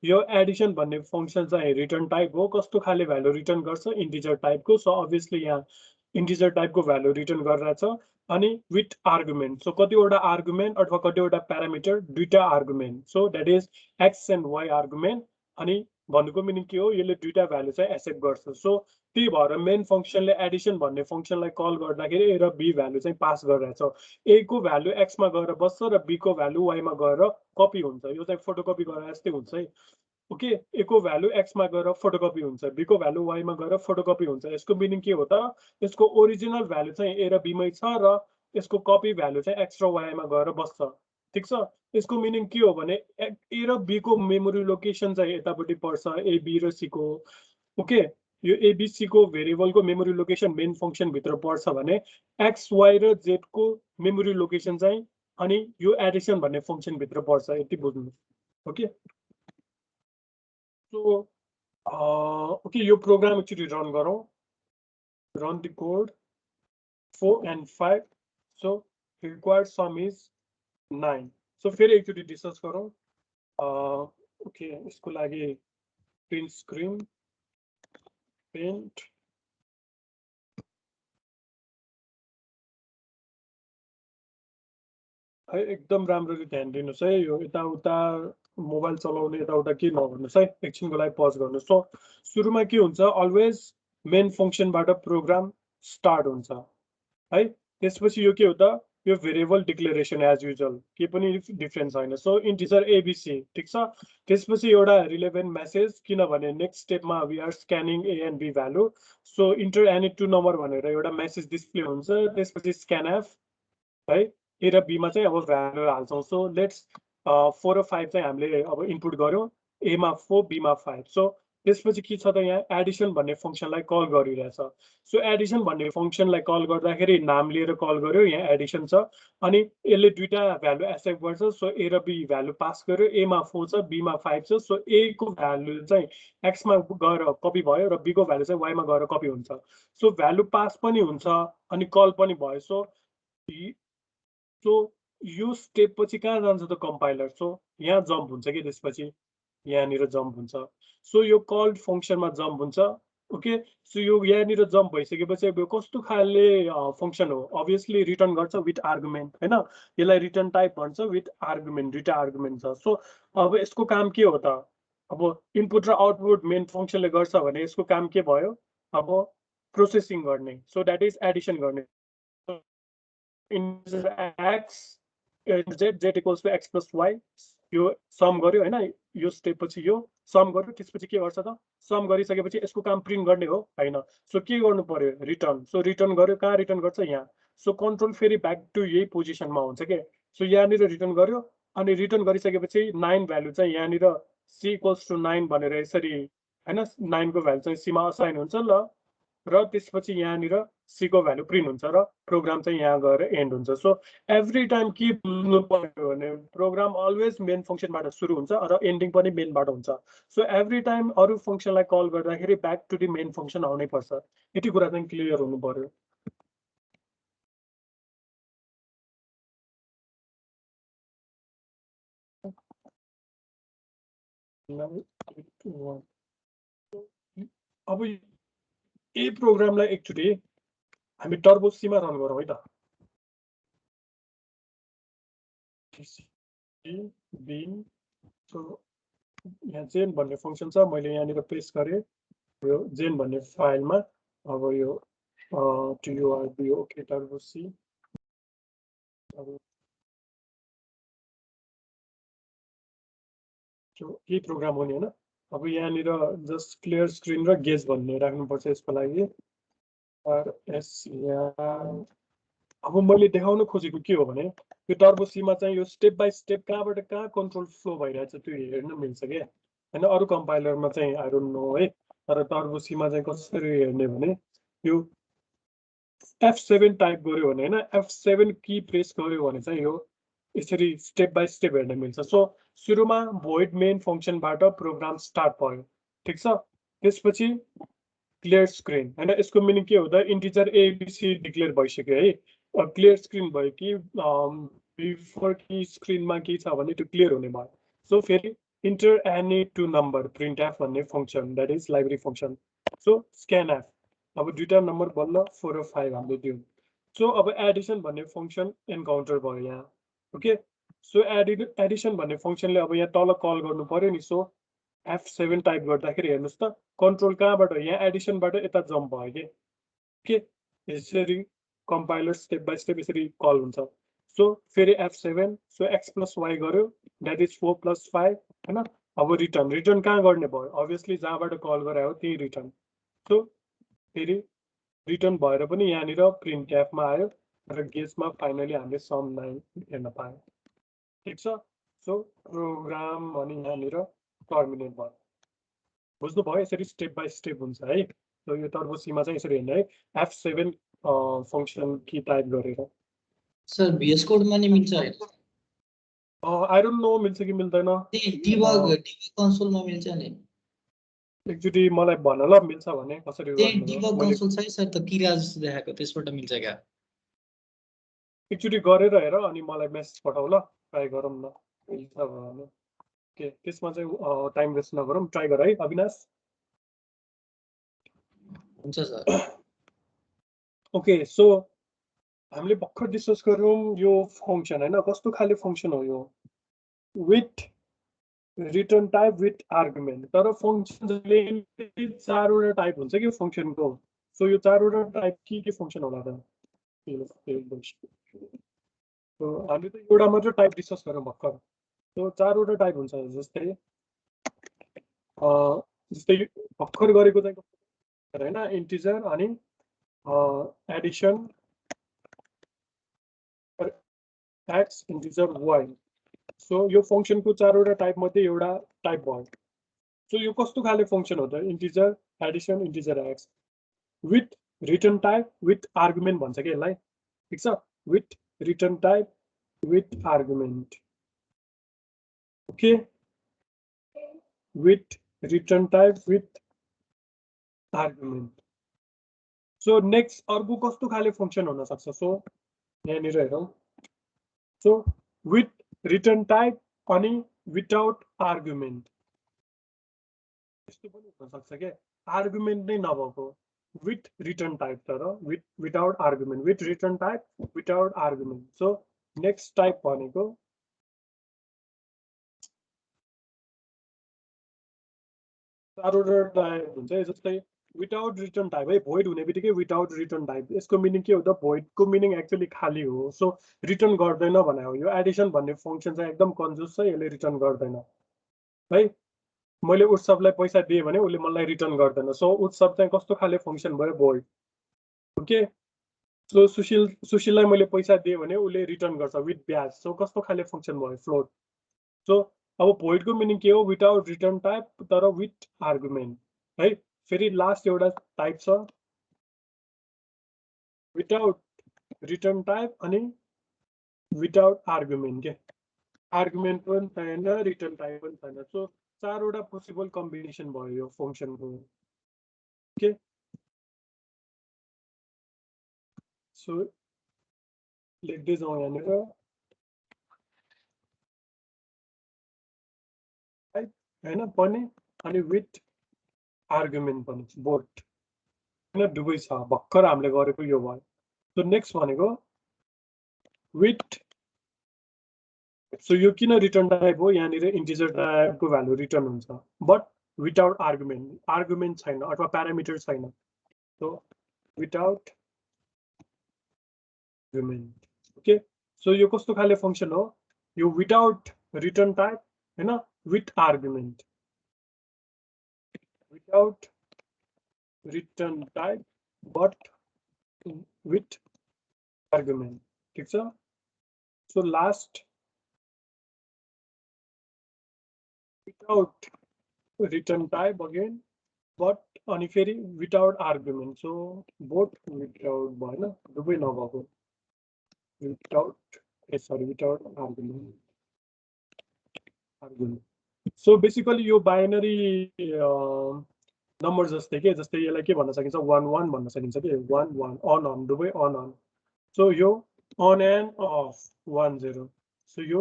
यो एडिसन भन्ने फङ्सन चाहिँ रिटर्न टाइप हो कस्तो खाले भ्यालु रिटर्न गर्छ इन्टिजर टाइपको सो अभियसली यहाँ इन्टिजर टाइपको भ्यालु रिटर्न गरिरहेछ अनि विथ आर्गुमेन्ट सो कतिवटा आर्गुमेन्ट अथवा कतिवटा प्यारामिटर दुईटा argument so that is x and why argument अनि भन्नुको मिनिङ के हो यसले दुईटा भ्यालु चाहिँ एक्सेप्ट गर्छ सो त्यही भएर मेन फङ्सनले एडिसन भन्ने फङ्सनलाई कल गर्दाखेरि ए र बी भ्यालु चाहिँ पास गरिरहेछ ए को भ्यालु एक्समा गएर बस्छ र बी को भ्यालु वाइमा गएर कपी हुन्छ यो चाहिँ फोटोकपी गरेर जस्तै हुन्छ है ओके ए को भ्यालु एक्समा गएर फोटोकपी हुन्छ बी को भ्यालु वाइमा गएर फोटोकपी हुन्छ यसको मिनिङ के हो त यसको ओरिजिनल भ्यालु चाहिँ ए र बीमै छ र यसको कपी भ्यालु चाहिँ एक्स र वाइमा गएर बस्छ ठिक छ यसको मिनिङ के हो भने ए र बी को मेमोरी लोकेसन चाहिँ यतापट्टि पर्छ ए बी र सी को ओके यो एबिसी को भेरिएबलको मेमोरी लोकेसन मेन फङ्सन भित्र पर्छ भने एक्स वाइ र जेड को मेमोरी लोकेसन चाहिँ अनि यो एडिसन भन्ने फङ्सन भित्र पर्छ यति बुझ्नु ओके सो ओके यो प्रोग्राम एकचोटि रन गरौँ run the code 4 and 5 so required sum is 9 so फेरि एकचोटि डिस्कस गरौँ ओके यसको लागि प्रिन्ट स्क्रिन पेन्ट है एकदम राम्ररी ध्यान दिनुहोस् है यो यताउता मोबाइल चलाउने यताउता के नगर्नुहोस् है एकछिनको लागि पज गर्नुहोस् सो सुरुमा के हुन्छ अलवेज मेन फङ्सनबाट प्रोग्राम स्टार्ट हुन्छ है त्यसपछि यो के हो त यो भेरिएबल डिक्लेरेसन एज युजुअल के पनि डिफरेन्स छैन सो इन्टिजर एबिसी ठिक छ त्यसपछि एउटा रिलेभेन्ट मेसेज किनभने नेक्स्ट स्टेपमा we are scanning a and b value so enter any two number भनेर एउटा मेसेज डिस्प्ले हुन्छ त्यसपछि स्क्यान एफ है ए र बीमा चाहिँ अब भ्यालु हाल्छौँ सो लेट्स 4 र 5 चाहिँ हामीले अब इनपुट गर्यौँ एमा 4 बीमा 5 सो त्यसपछि के छ त यहाँ एडिसन भन्ने फङ्सनलाई कल गरिरहेछ सो एडिसन भन्ने फङ्सनलाई कल गर्दाखेरि नाम लिएर कल गर्यो यहाँ एडिसन छ अनि यसले दुईटा भ्यालु एक्सेप्ट गर्छ सो ए र बी भ्यालु पास गर्यो एमा 4 छ बीमा 5 छ सो ए को भ्यालु चाहिँ एक्समा गएर कपी भयो र बी को भ्यालु चाहिँ वाइमा गएर कपी हुन्छ सो भ्यालु पास पनि हुन्छ अनि कल पनि भयो सो यो स्टेप पछि कहाँ जान्छ त कम्पाइलर सो यहाँ जम्प हुन्छ कि त्यसपछि यहाँनिर जम्प हुन्छ सो यो कल्ड फङ्सनमा जम्प हुन्छ ओके सो यो यहाँनिर जम्प भइसकेपछि अब यो कस्तो खाले फङ्सन हो अभियसली रिटर्न गर्छ विथ आर्गुमेन्ट होइन यसलाई रिटर्न टाइप भन्छ विथ आर्गुमेन्ट दुईटा आर्गुमेन्ट छ सो अब यसको काम के हो त अब इनपुट र आउटपुट मेन फङ्सनले गर्छ भने यसको काम के भयो अब प्रोसेसिङ गर्ने सो द्याट इज एडिसन गर्ने x z equals to x plus y यो सम गर्यो हैन यो स्टेप पछि यो सम गर्यो त्यसपछि के गर्छ त सम गरिसकेपछि यसको काम प्रिन्ट गर्ने हो हैन सो के गर्नु पर्यो रिटर्न सो रिटर्न गर्यो कहाँ रिटर्न गर्छ यहाँ सो कन्ट्रोल फेरि ब्याक टु यही पोजिसनमा हुन्छ के सो यहाँनिर रिटर्न गर्यो अनि रिटर्न गरिसकेपछि 9 भ्यालु चाहिँ यहाँनिर c इक्वल्स टु 9 भनेर यसरी हैन 9 को भ्यालु चाहिँ c मा असाइन हुन्छ ल र त्यसपछि यहाँनिर c को भ्यालु प्रिन्ट हुन्छ र प्रोग्राम चाहिँ यहाँ गएर एन्ड हुन्छ सो एभ्री टाइम के बुझ्नु पर्यो भने प्रोग्राम अलवेज मेन फङ्सनबाट सुरु हुन्छ र एन्डिङ पनि मेनबाट हुन्छ सो एभ्री टाइम अरू फङ्सनलाई कल गर्दाखेरि back to the main function आउनै पर्छ यति कुरा चाहिँ क्लियर हुनु पर्यो अब ए प्रोग्रामलाई एकचोटि हामी टर्बो सीमा रन गरौँ है त बिन सो यहाँ चेन भन्ने फङ्सन छ मैले यहाँनिर प्रेस गरेँ यो जेन भन्ने फाइलमा अब यो TURB ओके टर्बो सी यही प्रोग्राम हो नि हैन अब यहाँनिर जस्ट क्लियर स्क्रिन र गेज भन्ने राख्नुपर्छ यसको लागि अब मैले देखाउन खोजेको के हो भने यो टर्बो सीमा चाहिँ यो स्टेप बाइ स्टेप कहाँबाट कहाँ कन्ट्रोल फ्लो भइरहेछ त्यो हेर्न मिल्छ क्या हैन अरु कम्पाइलरमा चाहिँ आई डोन्ट नो है तर टर्बो सीमा चाहिँ कसरी हेर्ने भने यो F7 टाइप गर्यो भने हैन F7 की प्रेस गर्यो भने चाहिँ यो यसरी स्टेप बाइ स्टेप हेर्न मिल्छ सो सुरुमा void main फंक्शनबाट प्रोग्राम स्टार्ट भयो ठीक छ त्यसपछि क्लियर स्क्रिन हैन यसको मिनिङ के हो त इन्टिजर ABC डिक्लेयर भइसक्यो है क्लियर स्क्रिन भयो कि बिफोर की स्क्रिनमा के छ भने त्यो क्लियर हुने भयो सो फेरि enter any two number printf भन्ने function that is library function so scanf अब दुईटा नम्बर बल्ल 4 र 5 हामीले दियौं सो अब एडिसन भन्ने फंक्शन एन्काउन्टर भयो यहाँ ओके सो एडिसन भन्ने फंक्शनले अब यहाँ तल कल गर्नु पर्यो नि सो F7 टाइप गर्दाखेरि हेर्नुस् त कन्ट्रोल कहाँबाट यहाँ एडिसनबाट यता जम्प भयो के यसरी कम्पाइलर स्टेप बाइ स्टेप यसरी कल हुन्छ सो फेरि F7 सो x + y गर्यो दैट इज 4 + 5 हैन अब रिटर्न कहाँ गर्ने भयो अभियसली जहाँबाट कल गरे हो त्यही रिटर्न सो फेरि रिटर्न भएर पनि यहाँनिर printf मा आयो र गेजमा फाइनली हामीले सम 9 हेर्न पायौं ठीक छ सो प्रोग्राम अनि यहाँनिर टर्मिनेट भयो बुझ्नु भयो यसरी स्टेप बाइ स्टेप हुन्छ है सो यो टर्बो सीमा चाहिँ यसरी हेर्ने है F7 फंक्शन की टाइप गरेर
सर VS कोड मा नि मिल्छ हैन
आई डोन्ट नो मिल्छ कि मिल्दैन
डिबग कन्सोल मा मिल्छ नि
एकचोटी मलाई भन ल मिल्छ भने कसरी
त्यही
गर्नु
डिबग
मैले
कन्सोल छ सर त किरा जस्तो देखाएको त्यसबाट मिल्छ क्या
एकचोटी गरेर हेर अनि मलाई मेसेज पठाउ ल ट्राई गरौँ न मिल्छ भने के त्यसमा चाहिँ टाइम वेस्ट नगरौँ ट्राई गर है अविनाश
हुन्छ सर
ओके सो हामीले भर्खर डिस्कस गरौँ यो फंक्शन हैन कस्तो खाले फंक्शन हो यो with return type with argument तर फंक्शनले चारवटा टाइप हुन्छ कि फंक्शनको सो यो चारवटा टाइप के फंक्शन होला त सो हामीले त एउटा मात्र टाइप डिस्कस गरौँ भर्खर सो चारवटा टाइप हुन्छ जस्तै जस्तै भर्खर गरेको चाहिँ हैन इन्टिजर अनि Edison x integer y so यो फंक्शनको चारवटा टाइप मध्ये एउटा टाइप भयो सो यो कस्तो खाले फंक्शन हो त integer Edison integer x with return type with argument भन्छ के यसलाई ठीक छ with return type with argument okay with return type with argument so next अर्को कस्तो खाले फंक्शन हुन सक्छ सो यहाँनिर हेरौँ सो विथ रिटर्न टाइप अनि विदाउट आर्गुमेन्ट यस्तो पनि हुन सक्छ के आर्गुमेन्ट नै नभएको विथ रिटर्न टाइप तर without argument with return type without argument so next type भनेको चारवटा टाइप हुन्छ जस्तै विदाउट रिटर्न टाइप है भोइड हुने बित्तिकै विदाउट रिटर्न टाइप यसको मिनिङ के हो त भोइडको मिनिङ एक्चुअली खाली हो सो रिटर्न गर्दैन भने हो यो एडिसन भन्ने फंक्शन चाहिँ एकदम कन्जुस छ यसले रिटर्न गर्दैन है मैले उत्सवलाई पैसा दिए भने उसले मलाई रिटर्न गर्दैन सो उत्सव चाहिँ कस्तो खाले फंक्शन भयो भोइड ओके सो सुशीललाई मैले पैसा दिए भने उसले रिटर्न गर्छ विथ ब्याज सो कस्तो खाले फंक्शन भयो फ्लोट सो अब भोइडको मिनिङ के हो विदाउट रिटर्न टाइप तर विथ आर्गुमेन्ट है फेरि लास्ट एउटा टाइप छ विदाउट रिटर्न टाइप अनि विदाउट आर्गुमेन्ट के आर्गुमेन्ट पनि छैन रिटर्न टाइप पनि छैन सो चारवटा पोसिबल कम्बिनेसन भयो यो फंक्शनको ओके सो लेख्दै जाउँ यहाँनिर हैन पनि अनि विथ आर्गुमेन्ट पनि बोथ हैन दुवै छ भर्खर हामीले गरेको यो भयो सो नेक्स्ट भनेको विथ सो यो किन रिटर्न टाइप हो यहाँनिर इन्टिजर टाइपको भ्यालु रिटर्न हुन्छ बट विदाउट आर्गुमेन्ट छैन अथवा प्यारामिटर छैन so without argument okay so यो कस्तो खाले फंक्शन हो यो विदाउट रिटर्न टाइप हैन with argument without return type but with argument ठीक छ so last without return type again but अनि फेरि without argument so both without भएन दुबै नभएको without without argument so basically यो बाइनरी नम्बर जस्तै के जस्तै यसलाई के भन्न सकिन्छ 1 1 भन्न सकिन्छ के 1 1 on दुबै on सो यो on and off 1 0 सो यो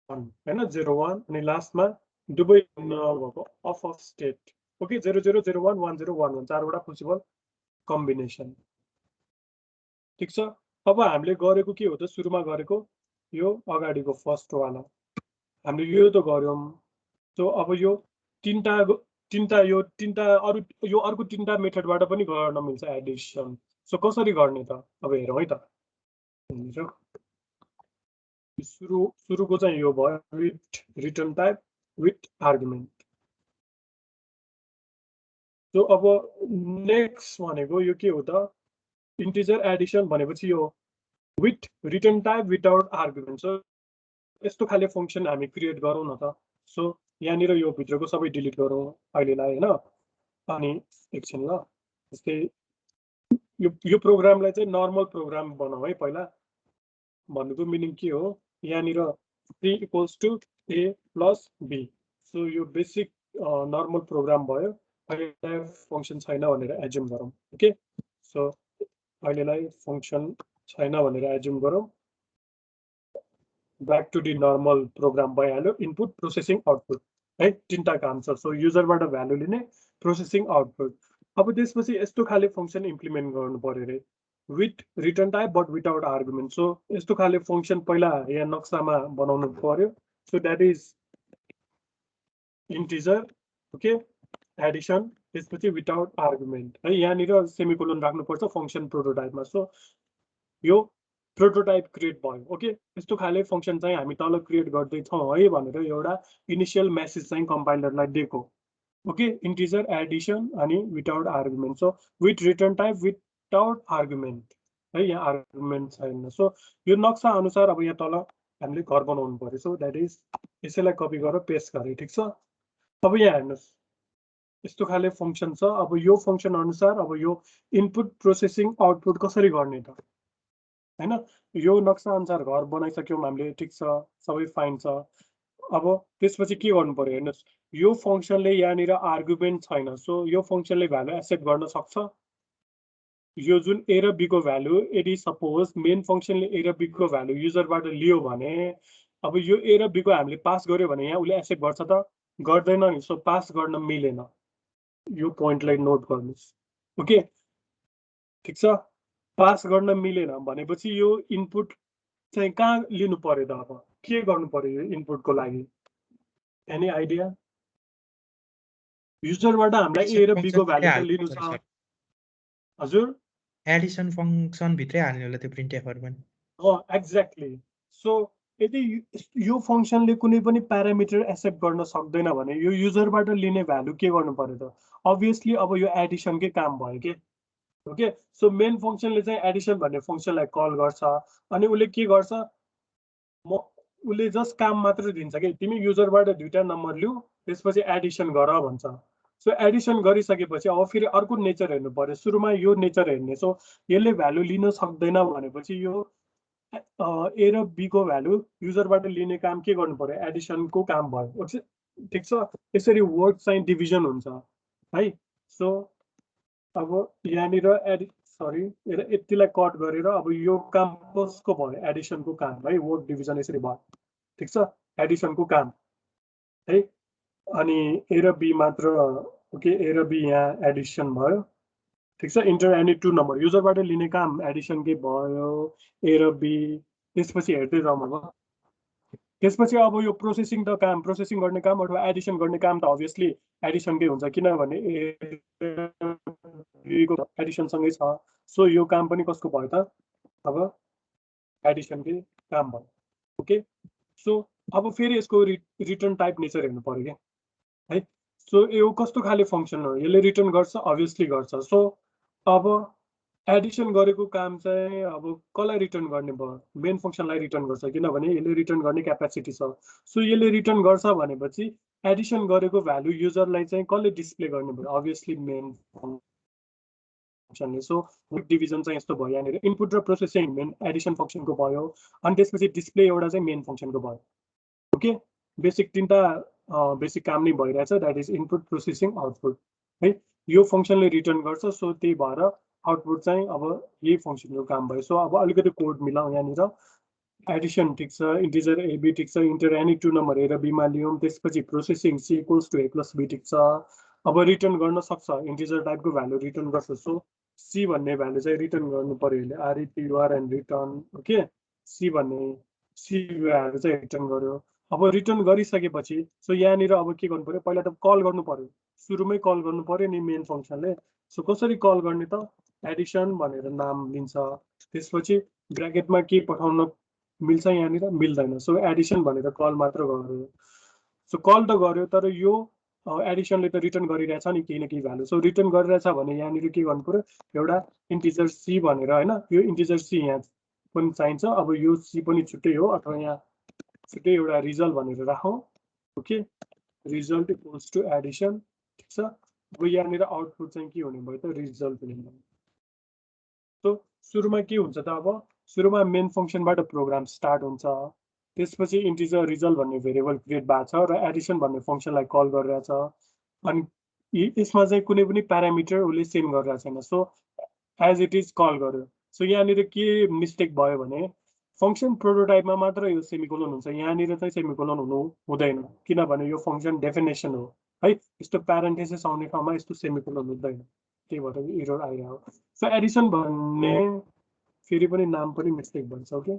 1 हैन 0 1 अनि लास्टमा दुबै नभएको अफ अफ स्टेट ओके 0 0 0 1 1 0 1 1 चारवटा पोसिबल कम्बिनेसन ठीक छ अब हामीले गरेको के हो त सुरुमा गरेको यो अगाडिको फर्स्ट वाला हामीले यो त गर्यौं सो अब यो तीनटा अरु यो अर्को तीनटा मेथडबाट पनि गर्न मिल्छ एडिसन सो कसरी गर्ने त अब हेरौँ है त सुरुको चाहिँ यो भयो with return type with argument so अब नेक्स्ट भनेको यो के हो त इन्टिजर एडिसन भनेपछि यो with return type without argument so यस्तो खाले फंक्सन हामी क्रिएट गरौँ न त सो यहाँनिर यो भित्रको सबै डिलिट गरौँ अहिलेलाई हैन अनि एकछिन ल जस्तै यो प्रोग्रामलाई चाहिँ नर्मल प्रोग्राम बनाऊ है पहिला भन्नुको मिनिङ के हो यहाँनिर 3 equals to a plus b so यो बेसिक नर्मल प्रोग्राम भयो अहिले फंक्सन छैन भनेर एज्युम गरौँ ओके सो अहिलेलाई फंक्सन छैन भनेर एज्युम गरौँ back to the normal program भइहाल्यो इनपुट प्रोसेसिङ आउटपुट है तीनटा काम छ सो युजरबाट भ्यालु लिने प्रोसेसिङ आउटपुट अब त्यसपछि यस्तो खाले फंक्सन इम्प्लिमेन्ट गर्नु पर्यो रे with return type but without argument so यस्तो खाले फंक्सन पहिला यहाँ नक्सामा बनाउनु पर्यो so that is integer okay Edison त्यसपछि विदाउट आर्गुमेन्ट है यहाँनिर सेमिकोलन राख्नुपर्छ फंक्सन प्रोटोटाइपमा सो यो प्रोटोटाइप क्रिएट भयो ओके यस्तो खाले फंक्सन चाहिँ हामी तल क्रिएट गर्दै छौं है भनेर एउटा इनिशियल मेसेज चाहिँ कम्पाइलरलाई दिएको ओके इन्टिजर एडिसन अनि without argument so with return type without argument है यहाँ आर्गुमेन्ट छैन सो यो नक्सा अनुसार अब यहाँ तल हामीले घर बनाउनु पर्यो सो दैट इज यसैलाई कपी गरेर पेस्ट गरे ठीक छ अब यहाँ हेर्नुस् यस्तो खाले फंक्सन छ अब यो फंक्सन अनुसार अब यो इनपुट प्रोसेसिङ आउटपुट कसरी गर्ने त हैन यो नक्सा अनुसार घर बनाइसक्यौं हामीले ठीक छ सबै फाइन छ अब त्यसपछि के गर्नु पर्यो हेर्नुस् यो फंक्सनले यहाँनिर आर्गुमेन्ट छैन सो यो फंक्सनले भ्यालु एक्सेप्ट गर्न सक्छ यो जुन a र b को भ्यालु यदि सपोज मेन फंक्सनले a र b को भ्यालु युजरबाट लियो भने अब यो a र b को हामीले पास गर्यो भने यहाँ उले एक्सेप्ट गर्छ त गर्दैन नि सो पास गर्न मिलेन यो पोइन्टलाई नोट गर्नुस् ओके ठीक छ पास गर्न मिलेन भनेपछि यो इनपुट चाहिँ कहाँ लिनु पर्यो त अब के गर्नु पर्यो यो इनपुटको लागि एनी आइडिया युजरबाट हामीलाई a र b को भ्यालु त लिनु छ हजुर
एडिसन फंक्सन भित्रै हाल्ने होला त्यो प्रिन्टएफहरु पनि
एक्ज्याक्टली सो यदि यो फंक्सनले कुनै पनि प्यारामिटर एक्सेप्ट गर्न सक्दैन भने यो युजरबाट लिने भ्यालु के गर्नु पर्यो त अभियसली अब यो एडिसनकै काम भयो के ओके सो मेन फंक्सनले चाहिँ एडिसन भन्ने फंक्सनलाई कल गर्छ अनि उले के गर्छ उले जस्ट काम मात्र दिन्छ के तिमी युजरबाट दुईटा नम्बर लिऊ त्यसपछि एडिसन गर भन्छ सो एडिसन गरिसकेपछि अब फेरि अर्को नेचर हेर्नु पर्यो सुरुमा यो नेचर हेर्ने सो यसले भ्यालु लिन सक्दैन भनेपछि यो a र b को भ्यालु युजरबाट लिने काम के गर्नु पर्यो एडिसनको काम भयो ठीक छ यसरी वर्ड चाहिँ डिभिजन हुन्छ है सो अब यहाँनिर सरी यतिलाई कट गरेर अब यो काम कसको भयो एडिसनको काम है वर्ड डिभिजन यसरी भयो ठीक छ एडिसनको काम है अनि a र b मात्र ओके a र b यहाँ एडिसन भयो ठीक छ इन्टर एनी टु नम्बर युजरबाट लिने काम एडिसनकै भयो a र b त्यसपछि हेर्दै जाउँ अब त्यसपछि अब यो प्रोसेसिङ गर्ने काम अथवा एडिसन गर्ने काम त अभियसली एडिसनकै हुन्छ किनभने एडिसनसँगै छ सो यो काम पनि कसको भयो त अब एडिसनकै काम भयो ओके सो अब फेरि यसको रिटर्न टाइप नेचर हेर्नु पर्यो क्या है सो यो कस्तो खाले फंक्सन हो यसले रिटर्न गर्छ अभियसली गर्छ सो अब एडिसन गरेको काम चाहिँ अब कसलाई रिटर्न गर्ने भयो मेन फंक्सनलाई रिटर्न गर्छ किनभने यसले रिटर्न गर्ने क्यापेसिटी छ सो यसले रिटर्न गर्छ भनेपछि एडिसन गरेको भ्यालु युजरलाई चाहिँ कसले डिस्प्ले गर्ने भयो अभियसली मेन फंक्सनले सो डिभिजन चाहिँ यस्तो भयो यहाँनिर इनपुट र प्रोसेसिङ मेन एडिसन फंक्सनको भयो अनि त्यसपछि डिस्प्ले एउटा चाहिँ मेन फंक्सनको भयो ओके बेसिक तीनटा बेसिक काम नै भइरहेछ that is input processing output है यो फंक्सनले रिटर्न गर्छ सो त्यही भएर आउटपुट चाहिँ अब यही फंक्सनको काम भयो सो अब अलिकति कोड मिलाउँ यहाँनिर एडिसन ठीक छ इन्टिजर एबी ठीक छ enter any two number A र बीमा लियौँ त्यसपछि processing C equals to A plus B ठीक छ अब रिटर्न गर्न सक्छ इन्टिजर टाइपको भ्यालु रिटर्न गर्छ सो सी भन्ने भ्यालु चाहिँ रिटर्न गर्नु पर्यो यसले आरइपिआर एन्ड रिटर्न ओके सी भन्ने सी भ्यालु चाहिँ रिटर्न गर्यो अब रिटर्न गरिसकेपछि सो यहाँनिर अब के गर्नु पर्यो पहिला त कल गर्नु पर्यो सुरुमै कल गर्नु पर्यो नि मेन फंक्सनले सो कसरी कल गर्ने त एडिसन भनेर नाम लिन्छ त्यसपछि ब्र्याकेटमा के पठाउन मिल्छ यहाँनिर मिल्दैन सो एडिसन भनेर कल मात्र गर्यो सो कल त गर्यो तर यो एडिसनले त रिटर्न गरिरहेछ नि केही न केही भ्यालु सो रिटर्न गरिरहेछ भने यहाँनिर के गर्नु पर्यो एउटा इन्टिजर सी भनेर हैन यो इन्टिजर सी यहाँ पनि चाहिन्छ अब यो सी पनि छुट्टै हो अथवा यहाँ छुट्टै एउटा रिजल्ट भनेर राखौँ okay result equals to addition ठीक छ अब यहाँनिर आउटपुट चाहिँ के हुने भयो त रिजल्ट हुने भयो सो सुरुमा के हुन्छ त अब सुरुमा मेन फंक्सनबाट प्रोग्राम स्टार्ट हुन्छ त्यसपछि इन्टिजर रिजल्ट भन्ने भेरिएबल क्रिएट भएको छ र एडिसन भन्ने फंक्सनलाई कल गरिरहेछ अनि यसमा चाहिँ कुनै पनि प्यारामिटर उसले सेन्ड गरिरहेको छैन so as it is call गर्यो सो यहाँनिर के मिस्टेक भयो भने फंक्सन प्रोटोटाइपमा मात्र यो सेमिकोलन हुन्छ यहाँनिर चाहिँ सेमिकोलन हुँदैन किनभने यो फंक्सन डेफिनेसन हो है यस्तो प्यारेन्थेसिस आउने ठाउँमा यस्तो सेमिकोलन हुँदैन त्यही भएर एरर आइरहेको सो एडिसन भन्ने फेरि पनि नाम पनि मिस्टेक भन्छ ओके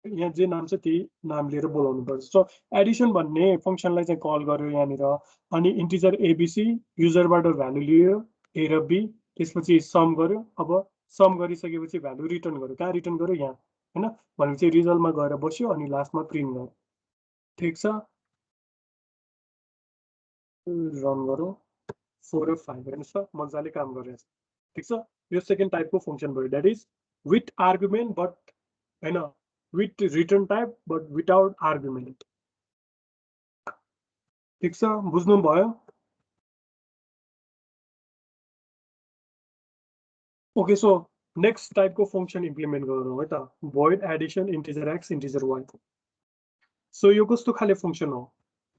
यहाँ जे नाम छ त्यही नाम लिएर बोलाउनु पर्छ सो एडिसन भन्ने फंक्सनलाई चाहिँ कल गर्यो यहाँनिर अनि इन्टिजर एबिसी युजरबाट भ्यालु लियो ए र बी त्यसपछि सम गर्यो अब सम गरिसकेपछि भ्यालु रिटर्न गर्यो कहाँ रिटर्न गर्यो यहाँ हैन भनेपछि रिजल्टमा गएर बस्यो अनि लास्टमा प्रिन्ट गर्यो ठीक छ रन गरौँ 4 र 5 हेर्नुस् त मजाले काम गरिरहेछ ठीक छ यो सेकेन्ड टाइपको फंक्सन भयो that is with argument but हैन with return type but without argument ठीक छ बुझ्नु भयो ओके सो नेक्स्ट टाइपको फंक्सन इम्प्लिमेन्ट गरौँ है त void Edison integer x integer y so यो कस्तो खाले फंक्सन हो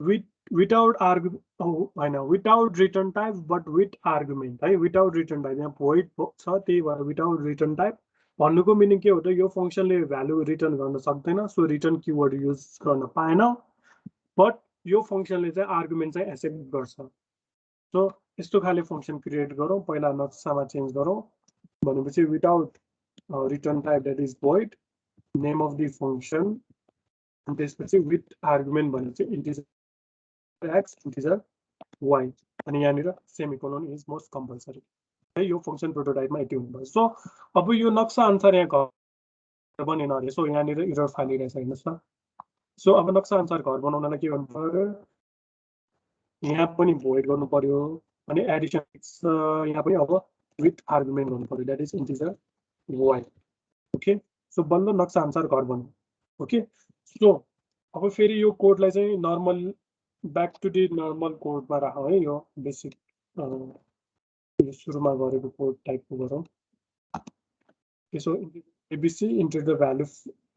विदाउट हैन without return type but with argument है विदाउट रिटर्न टाइप यहाँ void छ त्यही भएर विदाउट रिटर्न टाइप भन्नुको मिनिङ के हो त यो फंक्सनले भ्यालु रिटर्न गर्न सक्दैन सो रिटर्न किवर्ड युज गर्न पाएन बट यो फंक्सनले चाहिँ आर्गुमेन्ट चाहिँ एक्सेप्ट गर्छ सो यस्तो खाले फंक्सन क्रिएट गरौँ पहिला नक्सामा चेन्ज गरौँ भनेपछि without return type that is void name of the function अनि त्यसपछि विथ आर्गुमेन्ट भनेपछि इन्टिजर x इन्टिजर y अनि यहाँनिर सेमिकोलन इज मोस्ट कम्पलसरी है यो फंक्सन प्रोटोटाइपमा यति हुनुपर्छ सो अब यो नक्सा अनुसार यहाँ घर बनेन अरे सो यहाँनिर एरर फालिरहेछ हेर्नुहोस् न सो अब नक्सा अनुसार घर बनाउनलाई के गर्नु पर्यो यहाँ पनि void गर्नु पर्यो अनि एडिसन यहाँ पनि अब विथ आर्गुमेन्ट गर्नु पर्यो that is integer y okay so बल्ल नक्सा अनुसार घर बनाउँ ओके सो अब फेरि यो कोडलाई चाहिँ normal back to the normal कोडमा राखौँ है यो बेसिक सुरुमा गरेको कोड टाइपको गरौँ त्यसो ABC enter the value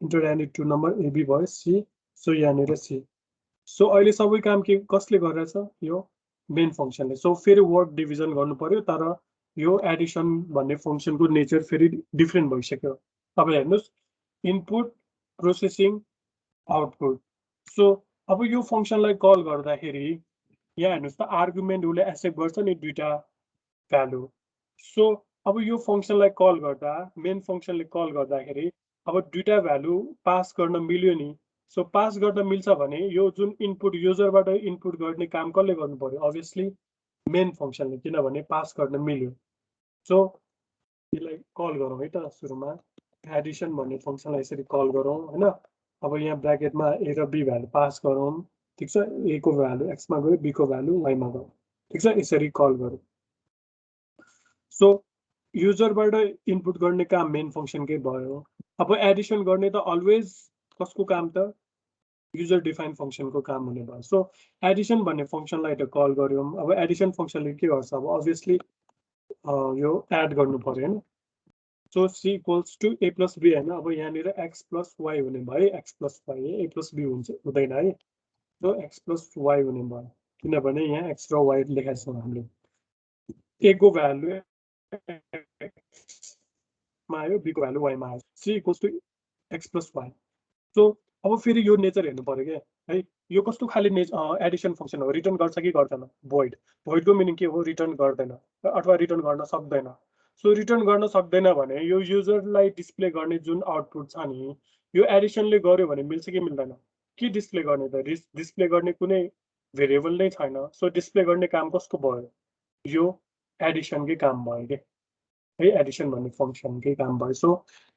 enter any two number A B भयो सी सो यहाँनिर सी सो अहिले सबै काम के कसले गरिरहेछ यो मेन फंक्सनले सो फेरि वर्ड डिभिजन गर्नु पर्यो तर यो एडिसन भन्ने फंक्सनको नेचर फेरि डिफ्रेन्ट भइसक्यो अब हेर्नुहोस् इनपुट प्रोसेसिङ आउटपुट सो अब यो फंक्सनलाई कल गर्दाखेरि यहाँ हेर्नुहोस् त आर्गुमेन्ट उसले एक्सेप्ट गर्छ नि दुईटा भ्यालु सो अब यो फंक्सनलाई कल गर्दा मेन फंक्सनले कल गर्दाखेरि अब दुईटा भ्यालु पास गर्न मिल्यो नि सो पास गर्न मिल्छ भने यो जुन इनपुट युजरबाट इनपुट गर्ने काम कसले गर्नु पर्यो अभियसली मेन फंक्सनले किनभने पास गर्न मिल्यो सो यसलाई कल गरौँ है त सुरुमा एडिसन भन्ने फंक्सनलाई यसरी कल गरौँ हैन अब यहाँ ब्र्याकेटमा ए र बी भ्यालु पास गरौँ ठीक छ ए को भ्यालु x मा गयो b को भ्यालु y मा गयो ठीक छ यसरी कल गरौँ सो युजरबाट इनपुट गर्ने काम मेन फंक्सनकै भयो अब एडिसन गर्ने त अलवेज कसको काम त युजर डिफाइन फंक्सनको काम हुने भयो सो एडिसन भन्ने फंक्सनलाई त कल गर्यौं अब एडिसन फंक्सनले के गर्छ अब अभियसली यो एड गर्नु पर्यो हैन so c equals to a plus b हैन अब यहाँनिर x प्लस y हुने भयो x plus y a plus b हुँदैन है सो x प्लस y हुने भयो किनभने यहाँ x र y लेखेका छौं हामीले a को भ्यालु मा आयो b को भ्यालु y मा आयो c equals to x plus y so अब फेरि यो नेचर हेर्नु पर्यो के है यो कस्तो खाली एडिसन फंक्सन हो रिटर्न गर्छ कि गर्दैन void को मिनिङ के हो रिटर्न गर्दैन अथवा रिटर्न गर्न सक्दैन सो रिटर्न गर्न सक्दैन भने यो युजरलाई डिस्प्ले गर्ने जुन आउटपुट छ नि यो एडिसनले गर्यो भने मिल्छ कि मिल्दैन के डिस्प्ले गर्ने त डिस्प्ले गर्ने कुनै भेरिएबल नै छैन सो डिस्प्ले गर्ने काम कसको भयो यो एडिसनकै काम भयो के है एडिसन भन्ने फंक्सनकै काम भयो सो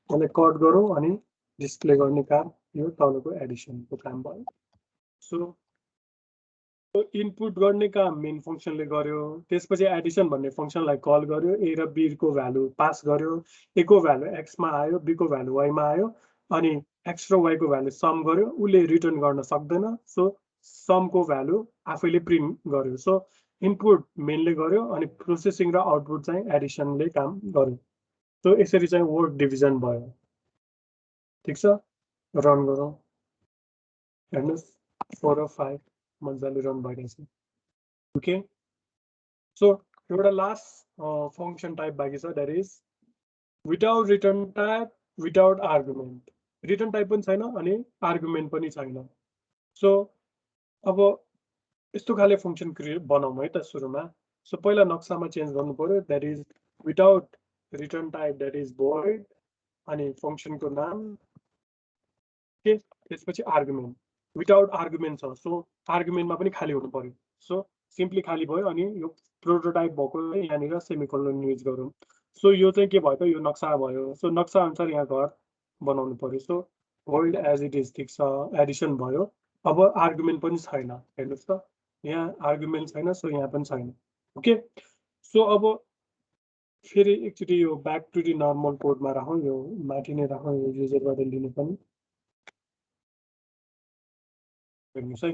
यसलाई कट गरौँ अनि डिस्प्ले गर्ने काम यो तलको एडिसनको काम भयो सो इनपुट गर्ने काम मेन फंक्सनले गर्यो त्यसपछि एडिसन भन्ने फंक्सनलाई कल गर्यो ए र बी को भ्यालु पास गर्यो ए को भ्यालु x मा आयो b को भ्यालु y मा आयो अनि x र y को भ्यालु सम गर्यो उले रिटर्न गर्न सक्दैन सो सम को भ्यालु आफैले प्रिन्ट गर्यो सो इनपुट मेनले गर्यो अनि प्रोसेसिङ र आउटपुट चाहिँ एडिसनले काम गर्यो सो यसरी चाहिँ वर्ड डिभिजन भयो ठीक छ रन गरौँ हेर्नुस् 4 र 5 मजाले रन भइरहेछ ओके सो एउटा लास्ट फंक्सन टाइप बाँकी छ that is without return type without argument return type पनि छैन अनि आर्गुमेन्ट पनि छैन सो अब यस्तो खाले फंक्सन क्रिएट बनाउँ है त सुरुमा सो पहिला नक्सामा चेन्ज गर्नु पर्यो that is without return type that is void अनि फंक्सनको नाम के त्यसपछि आर्गुमेन्ट विदाउट आर्गुमेन्ट छ सो आर्गुमेन्टमा पनि खाली हुनु पर्यो सो सिम्पली खाली भयो अनि यो प्रोटोटाइप भएको यहाँनिर सेमिकोलन युज गरौँ सो यो चाहिँ के भयो त यो नक्सा भयो सो नक्सा अनुसार यहाँ घर बनाउनु पर्यो so void as it is ठीक छ एडिसन भयो अब आर्गुमेन्ट पनि छैन हेर्नुस् त यहाँ आर्गुमेन्ट छैन सो यहाँ पनि छैन ओके सो अब फेरि एकचोटि यो ब्याक टु द नर्मल कोडमा राखौँ यो माथि नै राखौँ यो युजरबाट लिनु पनि हेर्नुस् है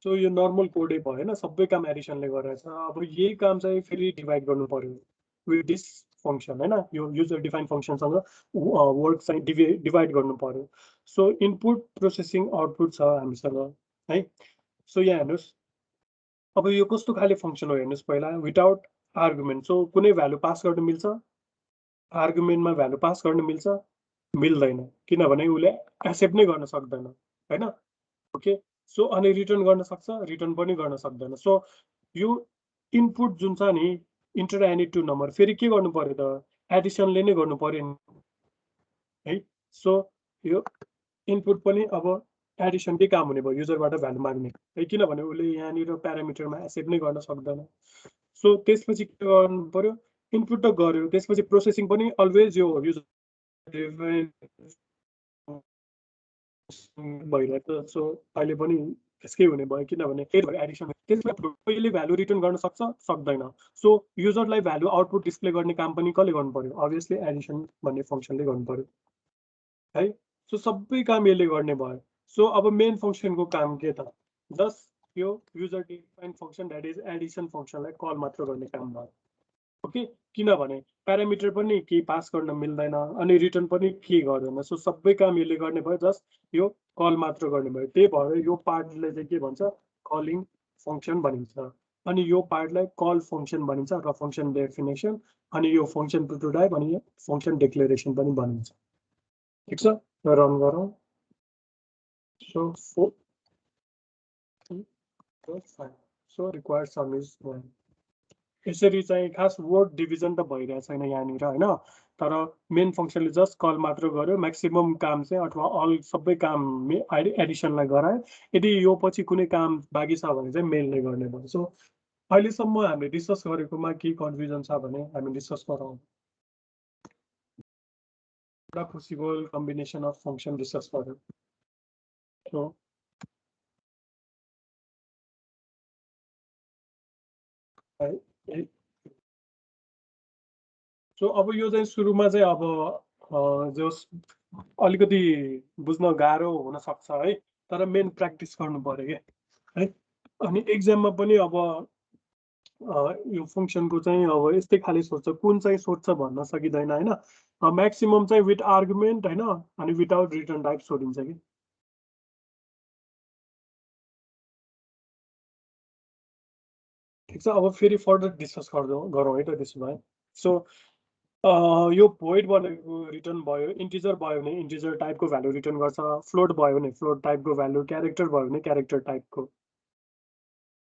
सो यो नर्मल कोडै भयो हैन सबै काम एडिसनले गरेछ अब यही काम चाहिँ फेरि डिभाइड गर्नु पर्यो विथ दिस फंक्सन हैन यो युजर डिफाइन फंक्सनसँग वर्क चाहिँ डिभाइड गर्नु पर्यो सो इनपुट प्रोसेसिङ आउटपुट छ हामीसँग है सो यहाँ हेर्नुस् अब यो कस्तो खाले फंक्सन हो हेर्नुस् पहिला विदाउट आर्गुमेन्ट सो कुनै भ्यालु पास गर्न मिल्छ आर्गुमेन्टमा भ्यालु पास गर्न मिल्छ मिल्दैन किनभने उले एक्सेप्ट नै गर्न सक्दैन हैन ओके सो अनि रिटर्न गर्न सक्छ रिटर्न पनि गर्न सक्दैन सो यो इनपुट जुन छ नि इन्टर एनी टु नम्बर फेरि के गर्नु पर्यो त एडिसनले नै गर्नु पर्यो है सो यो इनपुट पनि अब एडिसनकै काम हुने भयो युजरबाट भ्यालु माग्ने है किनभने उले यहाँनिर प्यारामिटरमा एक्सेप्ट नै गर्न सक्दैन सो त्यसपछि के गर्नु पर्यो इनपुट त गर्यो त्यसपछि प्रोसेसिङ पनि अलवेज यो युजर भइरहेको सो अहिले पनि यसकै हुने भयो किनभने एडिसन त्यसमा पहिले भ्यालु रिटर्न गर्न सक्छ सक्दैन सो युजरलाई भ्यालु आउटपुट डिस्प्ले गर्ने काम पनि कसले गर्नु पर्यो अभियसली एडिसन भन्ने फंक्सनले गर्नु पर्यो है सो सबै काम यसले गर्ने भयो सो अब मेन फंक्सनको काम के त जस्ट यो user define function that is addition फंक्सनलाई कल मात्र गर्ने काम भयो ओके किनभने प्यारामिटर पनि के पास गर्न मिल्दैन अनि रिटर्न पनि के गर्दैन सो सबै काम यसले गर्ने भयो जस्ट यो कल मात्र गर्ने भयो त्यही भएर यो पार्टले चाहिँ के भन्छ कलिङ फंक्सन भनिन्छ अनि यो पार्टलाई कल फंक्सन भनिन्छ अथवा फंक्सन डेफिनेसन अनि यो फंक्सन प्रोटोटाइप अनि फंक्सन डिक्लेरेसन पनि भनिन्छ ठिक छ, रन गरौँ। So 4 so required some is 1। यसरी चाहिँ खास वर्ड डिभिजन त भइरहेको छैन यहाँनिर हैन, तर मेन फंक्सनले जस्ट कल मात्र गर्यो, म्याक्सिमम काम चाहिँ अथवा अल सबै काम एडिसनलाई गरायो। यदि यो पछि कुनै काम बाँकी छ भने चाहिँ मेनले गर्ने भयो। सो अहिलेसम्म हामीले डिस्कस गरेकोमा के कन्फ्युजन छ भने हामी डिस्कस गरौँ। एउटा possible combination of function discuss गर्यौं। सो सो अब यो चाहिँ सुरुमा चाहिँ अब जो अलिकति बुझ्न गाह्रो हुन सक्छ है, तर मेन प्र्याक्टिस गर्नु पर्यो के है। अनि एक्जाममा पनि अब यो फंक्सनको चाहिँ अब यस्तै खाली सोध्छ, कुन चाहिँ सोध्छ भन्न सकिदैन हैन। म्याक्सिमम चाहिँ विथ आर्गुमेन्ट हैन, अनि विदाउट रिटर्न टाइप सोधिन्छ कि। ठिक छ, अब फेरि फर्दर डिस्कस गरौँ है त त्यसो भए। सो यो भोइड भनेको रिटर्न भयो, इन्टिजर भयो भने इन्टिजर टाइपको भ्यालु रिटर्न गर्छ, फ्लोट भयो भने फ्लोट टाइपको भ्यालु, क्यारेक्टर भयो भने क्यारेक्टर टाइपको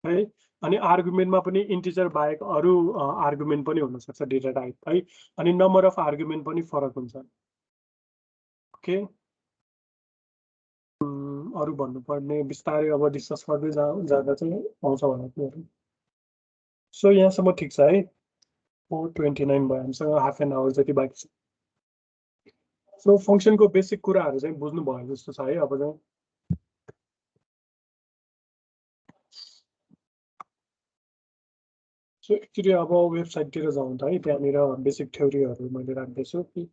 है। अनि आर्गुमेन्टमा पनि इन्टिजर बाहेक अरू आर्गुमेन्ट पनि हुन सक्छ डेटा टाइप है। अनि नम्बर अफ आर्गुमेन्ट पनि फरक हुन्छ। ओके, अरू भन्नुपर्ने बिस्तारै अब डिस्कस गर्दै जाँदा चाहिँ आउँछ होला कुराहरू। सो यहाँसम्म ठिक छ है। 4:29 भयो, हामीसँग हाफ एन आवर जति बाँकी छ। सो फंक्सनको बेसिक कुराहरू चाहिँ बुझ्नु भयो जस्तो छ है। अब चाहिँ सो एक्चुअली अब वेबसाइटतिर जाउँ त है, त्यहाँनिर बेसिक थ्योरीहरू मैले राख्दैछु कि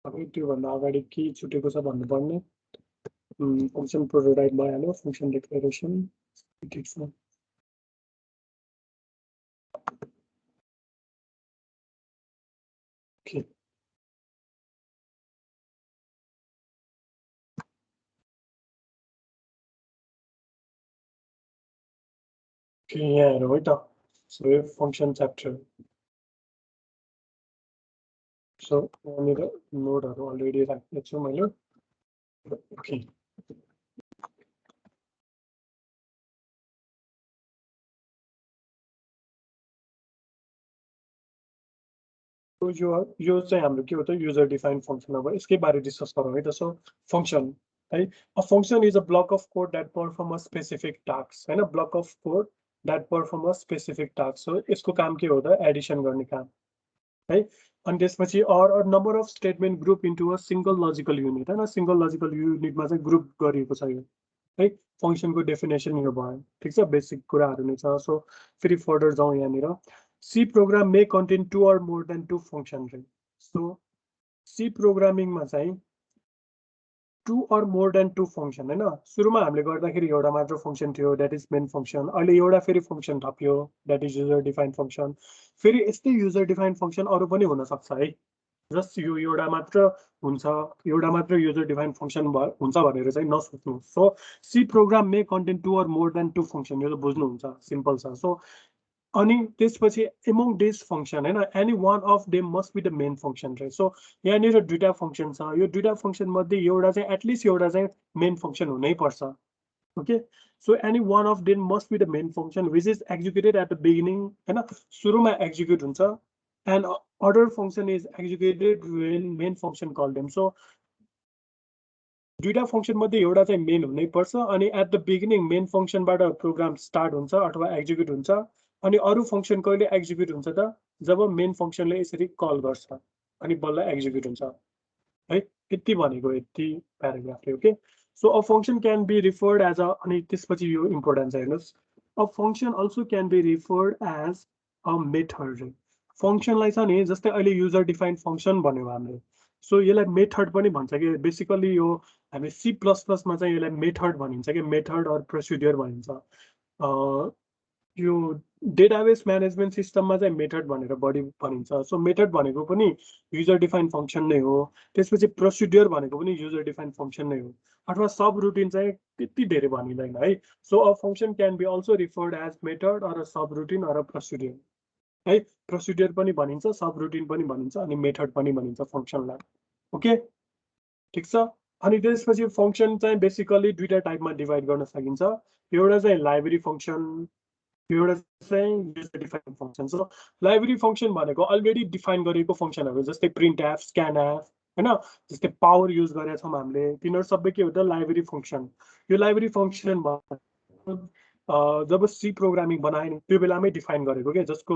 अब त्योभन्दा अगाडि के छुटेको छ भन्नुपर्ने। फंक्सन प्रोटोटाइप भइहाल्यो, फंक्सन डिक्लेरेसन ठिक छ। ओके, यहाँ हेरौँ है त। सो यो फंक्सन च्याप्टर, सो यहाँनिर नोडहरू अलरेडी राखेको छु मैले। ओके, यो चाहिँ हाम्रो के हो त, युजर डिफाइन फंक्सन। अब यसकै बारे डिस्कस गरौँ है त। सो फंक्सन है, a function is a block of code that perform a specific task हैन, block of code that perform a specific task. So यसको काम के हो त, एडिसन गर्ने काम है। अनि त्यसपछि or number of statement group into a single logical unit हैन, सिंगल लजिकल युनिटमा चाहिँ ग्रुप गरिएको छ यो है। फंक्सनको डेफिनेसन यो भयो, ठिक छ, बेसिक कुराहरू नै छ। सो फेरि फर्दर जाउँ यहाँनिर। C program may contain 2 or more than 2 functions. So C programming मा चाहिँ 2 or more than 2 function हैन। सुरुमा हामीले गर्दाखेरि एउटा मात्र फंक्सन थियो, द्याट इज मेन फंक्सन। अहिले एउटा फेरि फंक्सन थप्यो, that is user defined function. फेरि यस्तै युजर डिफाइन्ड फंक्सन अरू पनि हुन सक्छ है। जस्ट यो एउटा मात्र हुन्छ, एउटा मात्र युजर डिफाइन्ड फंक्सन हुन्छ भनेर चाहिँ नसोच्नु। So C program may contain 2 or more than 2 function, यो त बुझ्नुहुन्छ, सिम्पल छ। सो अनि त्यसपछि एमोङ दिस फंक्सन हैन, any one of them must be the main function right. So यहाँनिर दुईटा फंक्सन छ, यो दुईटा फंक्सन मध्ये एउटा चाहिँ एटलिस्ट एउटा चाहिँ मेन फंक्सन हुनै पर्छ। Okay, so any one of them must be the main function which is executed at the beginning हैन, सुरुमा एक्जिक्युट हुन्छ। And other function is executed when main function call them. So दुईटा function मध्ये एउटा चाहिँ main हुनै पर्छ, अनि एट द बिगिनिङ मेन फंक्सनबाट प्रोग्राम स्टार्ट हुन्छ अथवा एक्जिक्युट हुन्छ। अनि अरू फंक्सन कहिले एक्जिक्युट हुन्छ त, जब मेन फंक्सनले यसरी कल गर्छ अनि बल्ल एक्जिक्युट हुन्छ है। यति भनेको यति प्याराग्राफले। Okay, so a function can be referred as a, अनि त्यसपछि यो इम्पोर्टेन्ट छ हेर्नुस्, a function also can be referred as a method. फंक्सनलाई छ नि, जस्तै अहिले युजर डिफाइन्ड फंक्सन भन्यो हामीले, सो यसलाई मेथड पनि भन्छ कि। बेसिकली यो हामी C++ मा चाहिँ यसलाई मेथड भनिन्छ कि, मेथड अर प्रोसिड्युर भनिन्छ। यो डेटाबेस म्यानेजमेन्ट सिस्टममा चाहिँ मेथड भनेर बढी भनिन्छ। सो मेथड भनेको पनि युजर डिफाइन्ड फंक्सन नै हो। त्यसपछि प्रोसिड्युर भनेको पनि युजर डिफाइन्ड फंक्सन नै हो, अथवा सब रुटिन चाहिँ त्यति धेरै भनिँदैन है। So a function can be also referred as method or subroutine or procedure है। प्रोसिड्युर पनि भनिन्छ, सब रुटिन पनि भनिन्छ, अनि मेथड पनि भनिन्छ फंक्सनलाई। ओके, ठिक छ। अनि त्यसपछि फंक्सन चाहिँ बेसिकली दुईटा टाइपमा डिभाइड गर्न सकिन्छ। एउटा चाहिँ लाइब्रेरी फंक्सन, एउटा चाहिँ user defined function. So library function भनेको अलरेडी डिफाइन गरेको फंक्सनहरु जस्तै printf, scanf हैन, जस्तै पावर युज गरेका छौं हामीले, तिनीहरु सबै के हो त लाइब्रेरी फंक्सन। यो लाइब्रेरी फंक्सन जब सी प्रोग्रामिङ बनाए नि त्यो बेलामै डिफाइन गरेको के, जसको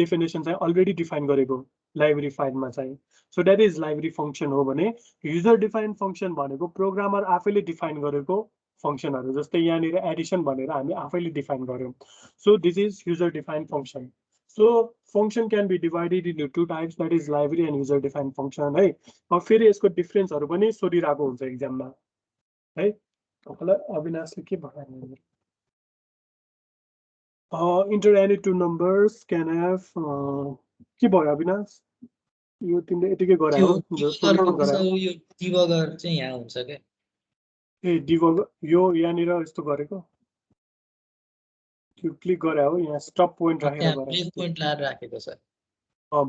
डेफिनेसन चाहिँ अलरेडी डिफाइन गरेको लाइब्रेरी फाइलमा चाहिँ। So that is library function हो भने युजर डिफाइन्ड फंक्सन भनेको प्रोग्रामर आफैले डिफाइन गरेको फंक्सनहरु, जस्तै यहाँनिर एडिसन भनेर हामी आफैले डिफाइन गर्यौं। So this is user defined function. So function can be divided into two types, that is library and user defined function है। अब फेरि यसको डिफरेन्सहरु पनि सोधिरहेको हुन्छ एक्जाममा है। तपाईलाई अविनाशले के भन्नु? enter any two numbers, scanf के भयो अविनाश? यो तिमीले यतिकै गरे हो जस्तो गरे।
यो डिबगर चाहिँ यहाँ हुन्छ के?
ए डिबगर यो यहाँनिर यस्तो गरेको त्यो क्लिक गरे हो, यहाँ स्टप पोइन्ट राखेर गरे।
ब्रेक पोइन्ट लाएर राखेको छ।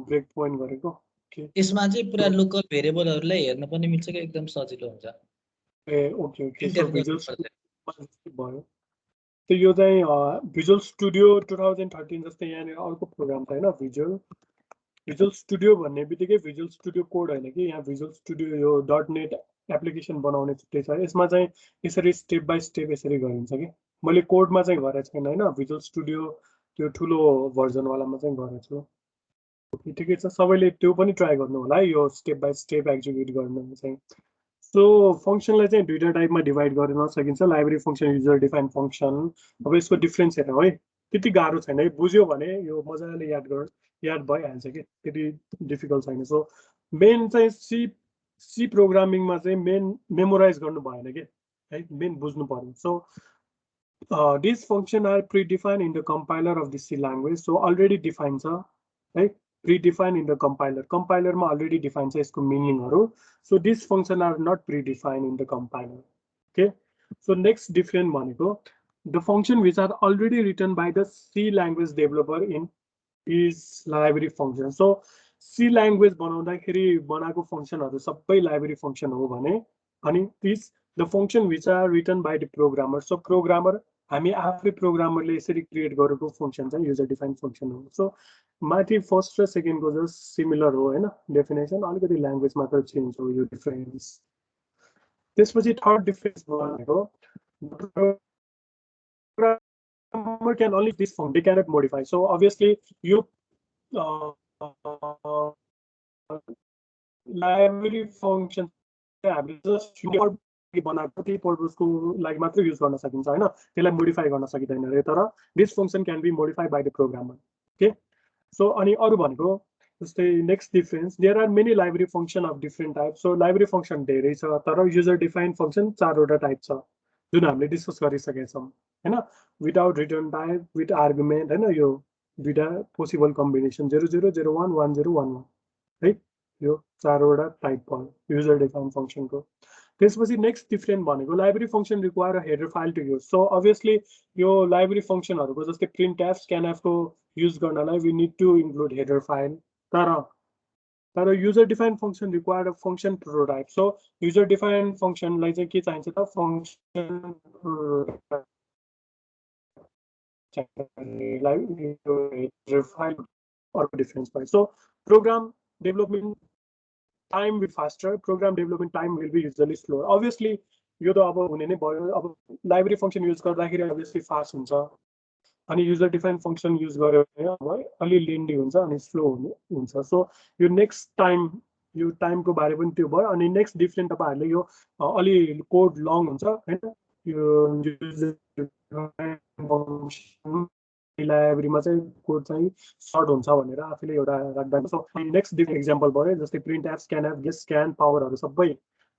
ब्रेक पोइन्ट गरेको। ओके,
यसमा चाहिँ पुरा लोकल भेरिएबलहरुलाई हेर्न पनि मिल्छ के, एकदम सजिलो हुन्छ।
ए ओके ओके। सो भिजुअल भयो। तो यो चाहिँ भिजुअल स्टुडियो 2013 जस्तै यहाँनिर अर्को प्रोग्राम छ हैन, भिजुअल स्टुडियो भन्ने बित्तिकै भिजुअल स्टुडियो कोड हैन कि, यहाँ भिजुअल स्टुडियो यो .NET एप्लिकेसन बनाउने छुट्टै छ। यसमा चाहिँ यसरी स्टेप बाइ स्टेप यसरी गरिन्छ कि, मैले कोडमा चाहिँ गरेको छैन हैन, भिजुअल स्टुडियो त्यो ठुलो भर्जन वालामा चाहिँ गरेको छु। ओके ठिकै छ, सबैले त्यो पनि ट्राई गर्नु होला है, यो स्टेप बाइ स्टेप एक्जिक्युट गर्न चाहिँ। सो फंक्सनलाई चाहिँ दुईटा टाइपमा डिभाइड गर्न सकिन्छ, library function, user defined function. अब यसको डिफरेन्स हेरौँ है, त्यति गाह्रो छैन है, बुझ्यो भने यो मजाले याद भइहाल्छ कि, त्यति डिफिकल्ट छैन। सो मेन चाहिँ सी प्रोग्रामिङमा चाहिँ मेन मेमोराइज गर्नु भएन के है, मेन बुझ्नु पर्यो। So these functions are predefined in the compiler of the C language. So already defined छ है, predefined in the compiler. Compiler मा already defined छ यसको meaningहरु। So these functions are not predefined in the compiler. Okay. So next different भनेको the function which are already written by the C language developer in is library function. So C language बनाउँदाखेरि बनाएको फंक्सनहरु सबै library function हो भने, अनि the function which are written by the programmer. So programmer हामी आफै प्रोग्रामरले यसरी क्रिएट गरेको फंक्सन चाहिँ युजर डिफाइन्ड फंक्सन हो। सो माथि फर्स्ट र सेकेन्ड को जस्ट सिमिलर हो हैन, डेफिनेसन अलिकति ल्याङ्ग्वेज मात्र चेन्ज हो यो डिफरेन्स। त्यसपछि थर्ड डिफरेन्स भनेको programmer can only this function, they cannot modify. So obviously यो लाइब्रेरी फंक्सन हामीले जस्ट बनाएको त्यही पर्पसको लागि मात्र युज गर्न सकिन्छ हैन, त्यसलाई मोडिफाई गर्न सकिदैन रे। तर this function can be modified by the programmer. Okay. So अनि अरु भनेको जस्तै next difference, there are many library function of different type. So library function धेरै छ, तर युजर डिफाइन्ड फंक्शन 4 वटा टाइप छ जुन हामीले डिस्कस गरिसकेका छौं हैन, without return type, with argument हैन, यो दुईटा पोसिबल कम्बिनेसन 0001 1011 है, यो 4 वटा टाइप भयो युजर डिफाइन्ड फंक्शनको। त्यसपछि नेक्स्ट डिफरेन्ट भनेको library function require a header file to use. So obviously यो लाइब्रेरी फंक्शनहरुको जस्तै printf, scanf को युज गर्नलाई we need to include header file, तर user defined function require a function prototype. So user defined फंक्शनलाई चाहिँ के चाहिन्छ त, फंक्शन हेडर फाइल अर्को डिफरेन्स भयो। सो program development time will be faster, program development time will be usually slower. Obviously यो त अब हुने नै भयो। अब लाइब्रेरी फंक्शन युज गर्दाखेरि obviously फास्ट हुन्छ, अनि युजर डिफाइन्ड फंक्शन युज गर्यो भने अब अलि लेन्दी हुन्छ अनि स्लो हुन्छ। सो यो नेक्स्ट टाइम, यो टाइमको बारे पनि त्यो भयो। अनि नेक्स्ट डिफरेन्ट तपाईहरुले यो अलि कोड लङ हुन्छ हैन, यो युजर फंक्शन लाइब्रेरीमा चाहिँ कोड चाहिँ सर्ट हुन्छ भनेर आफैले एउटा राख्दैन। सो नेक्स्ट डिफरेन्ट एक्जाम्पल भयो जस्तै printf, scanf, get, scan, पावरहरु सबै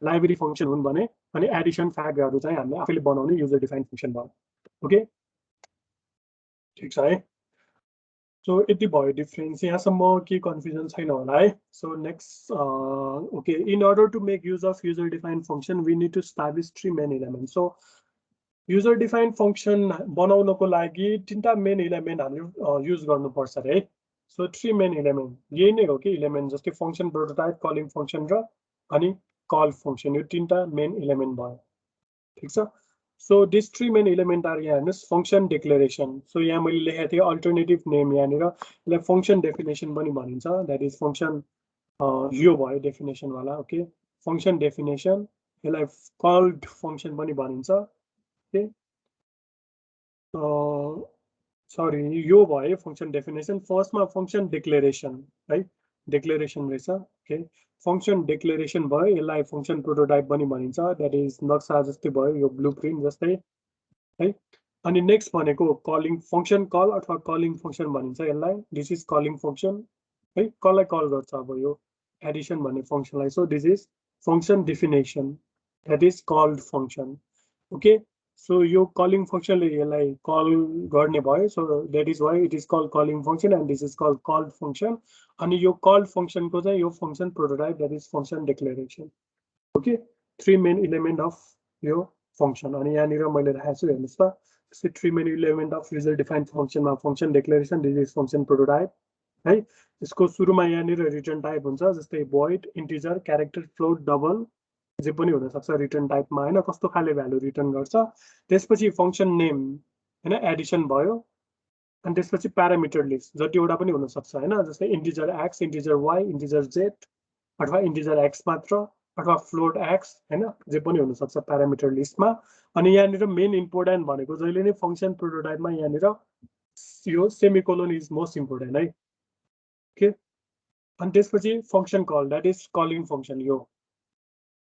लाइब्रेरी फंक्शन हुन् भने, अनि एडिसन फ्यागहरु चाहिँ हामीले आफैले बनाउने युजर डिफाइन्ड फंक्शन भयो। ओके ठीक छ है। सो यति भयो डिफरेन्स, यहाँसम्म के कन्फ्युजन छैन होला है। So next okay, in order to make use of user defined function we need to establish 3 main elements. So user defined function बनाउनको लागि 3टा मेन एलिमेन्ट हामीले युज गर्नुपर्छ रे है। सो 3 मेन एलिमेन्ट यही नै हो कि एलिमेन्ट, जस्तै फंक्शन प्रोटोटाइप, कलिङ फंक्शन र अनि कल फंक्शन यो तीनटा मेन एलिमेन्ट भयो ठीक छ so this three main element are यहाँ हेर्नुस् फंक्शन डिक्लेरेसन सो यहाँ मैले लेखेको थिएँ अल्टरनेटिभ नेम यहाँनिर यसलाई फंक्शन डेफिनेसन पनि भनिन्छ दैट इज फंक्शन यो भयो डेफिनेसन वाला ओके फंक्शन डेफिनेसन यसलाई कल्ड फंक्शन पनि भनिन्छ ओके सरी यो भयो फंक्शन डेफिनेसन फर्स्टमा फंक्शन डिक्लेरेसन है डिक्लेरेसन रहेछ ओके फंक्शन डिक्लेरेसन भयो यसलाई फंक्शन प्रोटोटाइप पनि भनिन्छ दैट इज नक्सा जस्तै भयो यो ब्लुप्रिन्ट जस्तै है अनि नेक्स्ट भनेको कलिङ फंक्शन कल अथवा कलिङ फंक्शन भनिन्छ यसलाई दिस इज कलिङ फंक्शन है कसलाई कल गर्छ अब यो एडिसन भन्ने फंक्शनलाई so this is function definition that is called function okay so यो कलिङ फंक्शनले यसलाई कल गर्ने भयो so that is why it is called calling function and this is called called function अनि यो कल्ड फंक्शनको चाहिँ यो function prototype that is function declaration okay three main element of यो फंक्शन अनि यहाँनिर मैले राखेको छु हेर्नुस् त जस्तै three main element of user defined फंक्शनमा function declaration this is function prototype है यसको सुरुमा यहाँनिर रिटर्न टाइप हुन्छ जस्तै void integer character float double जे पनि हुन सक्छ रिटर्न टाइपमा हैन कस्तो खाले भ्यालु रिटर्न गर्छ त्यसपछि फंक्शन नेम हैन एडिसन भयो अनि त्यसपछि प्यारामिटर लिस्ट जतिवटा पनि हुन सक्छ हैन जस्तै integer x integer y integer z अथवा इन्टिजर x मात्र अथवा फ्लोट x हैन जे पनि हुन सक्छ प्यारामिटर लिस्टमा अनि यहाँनिर मेन इम्पोर्टेन्ट भनेको जहिले नै फंक्शन प्रोटोटाइपमा यहाँनिर यो सेमिकोलन इज मोस्ट इम्पोर्टेन्ट है ओके अनि त्यसपछि function call that is calling function यो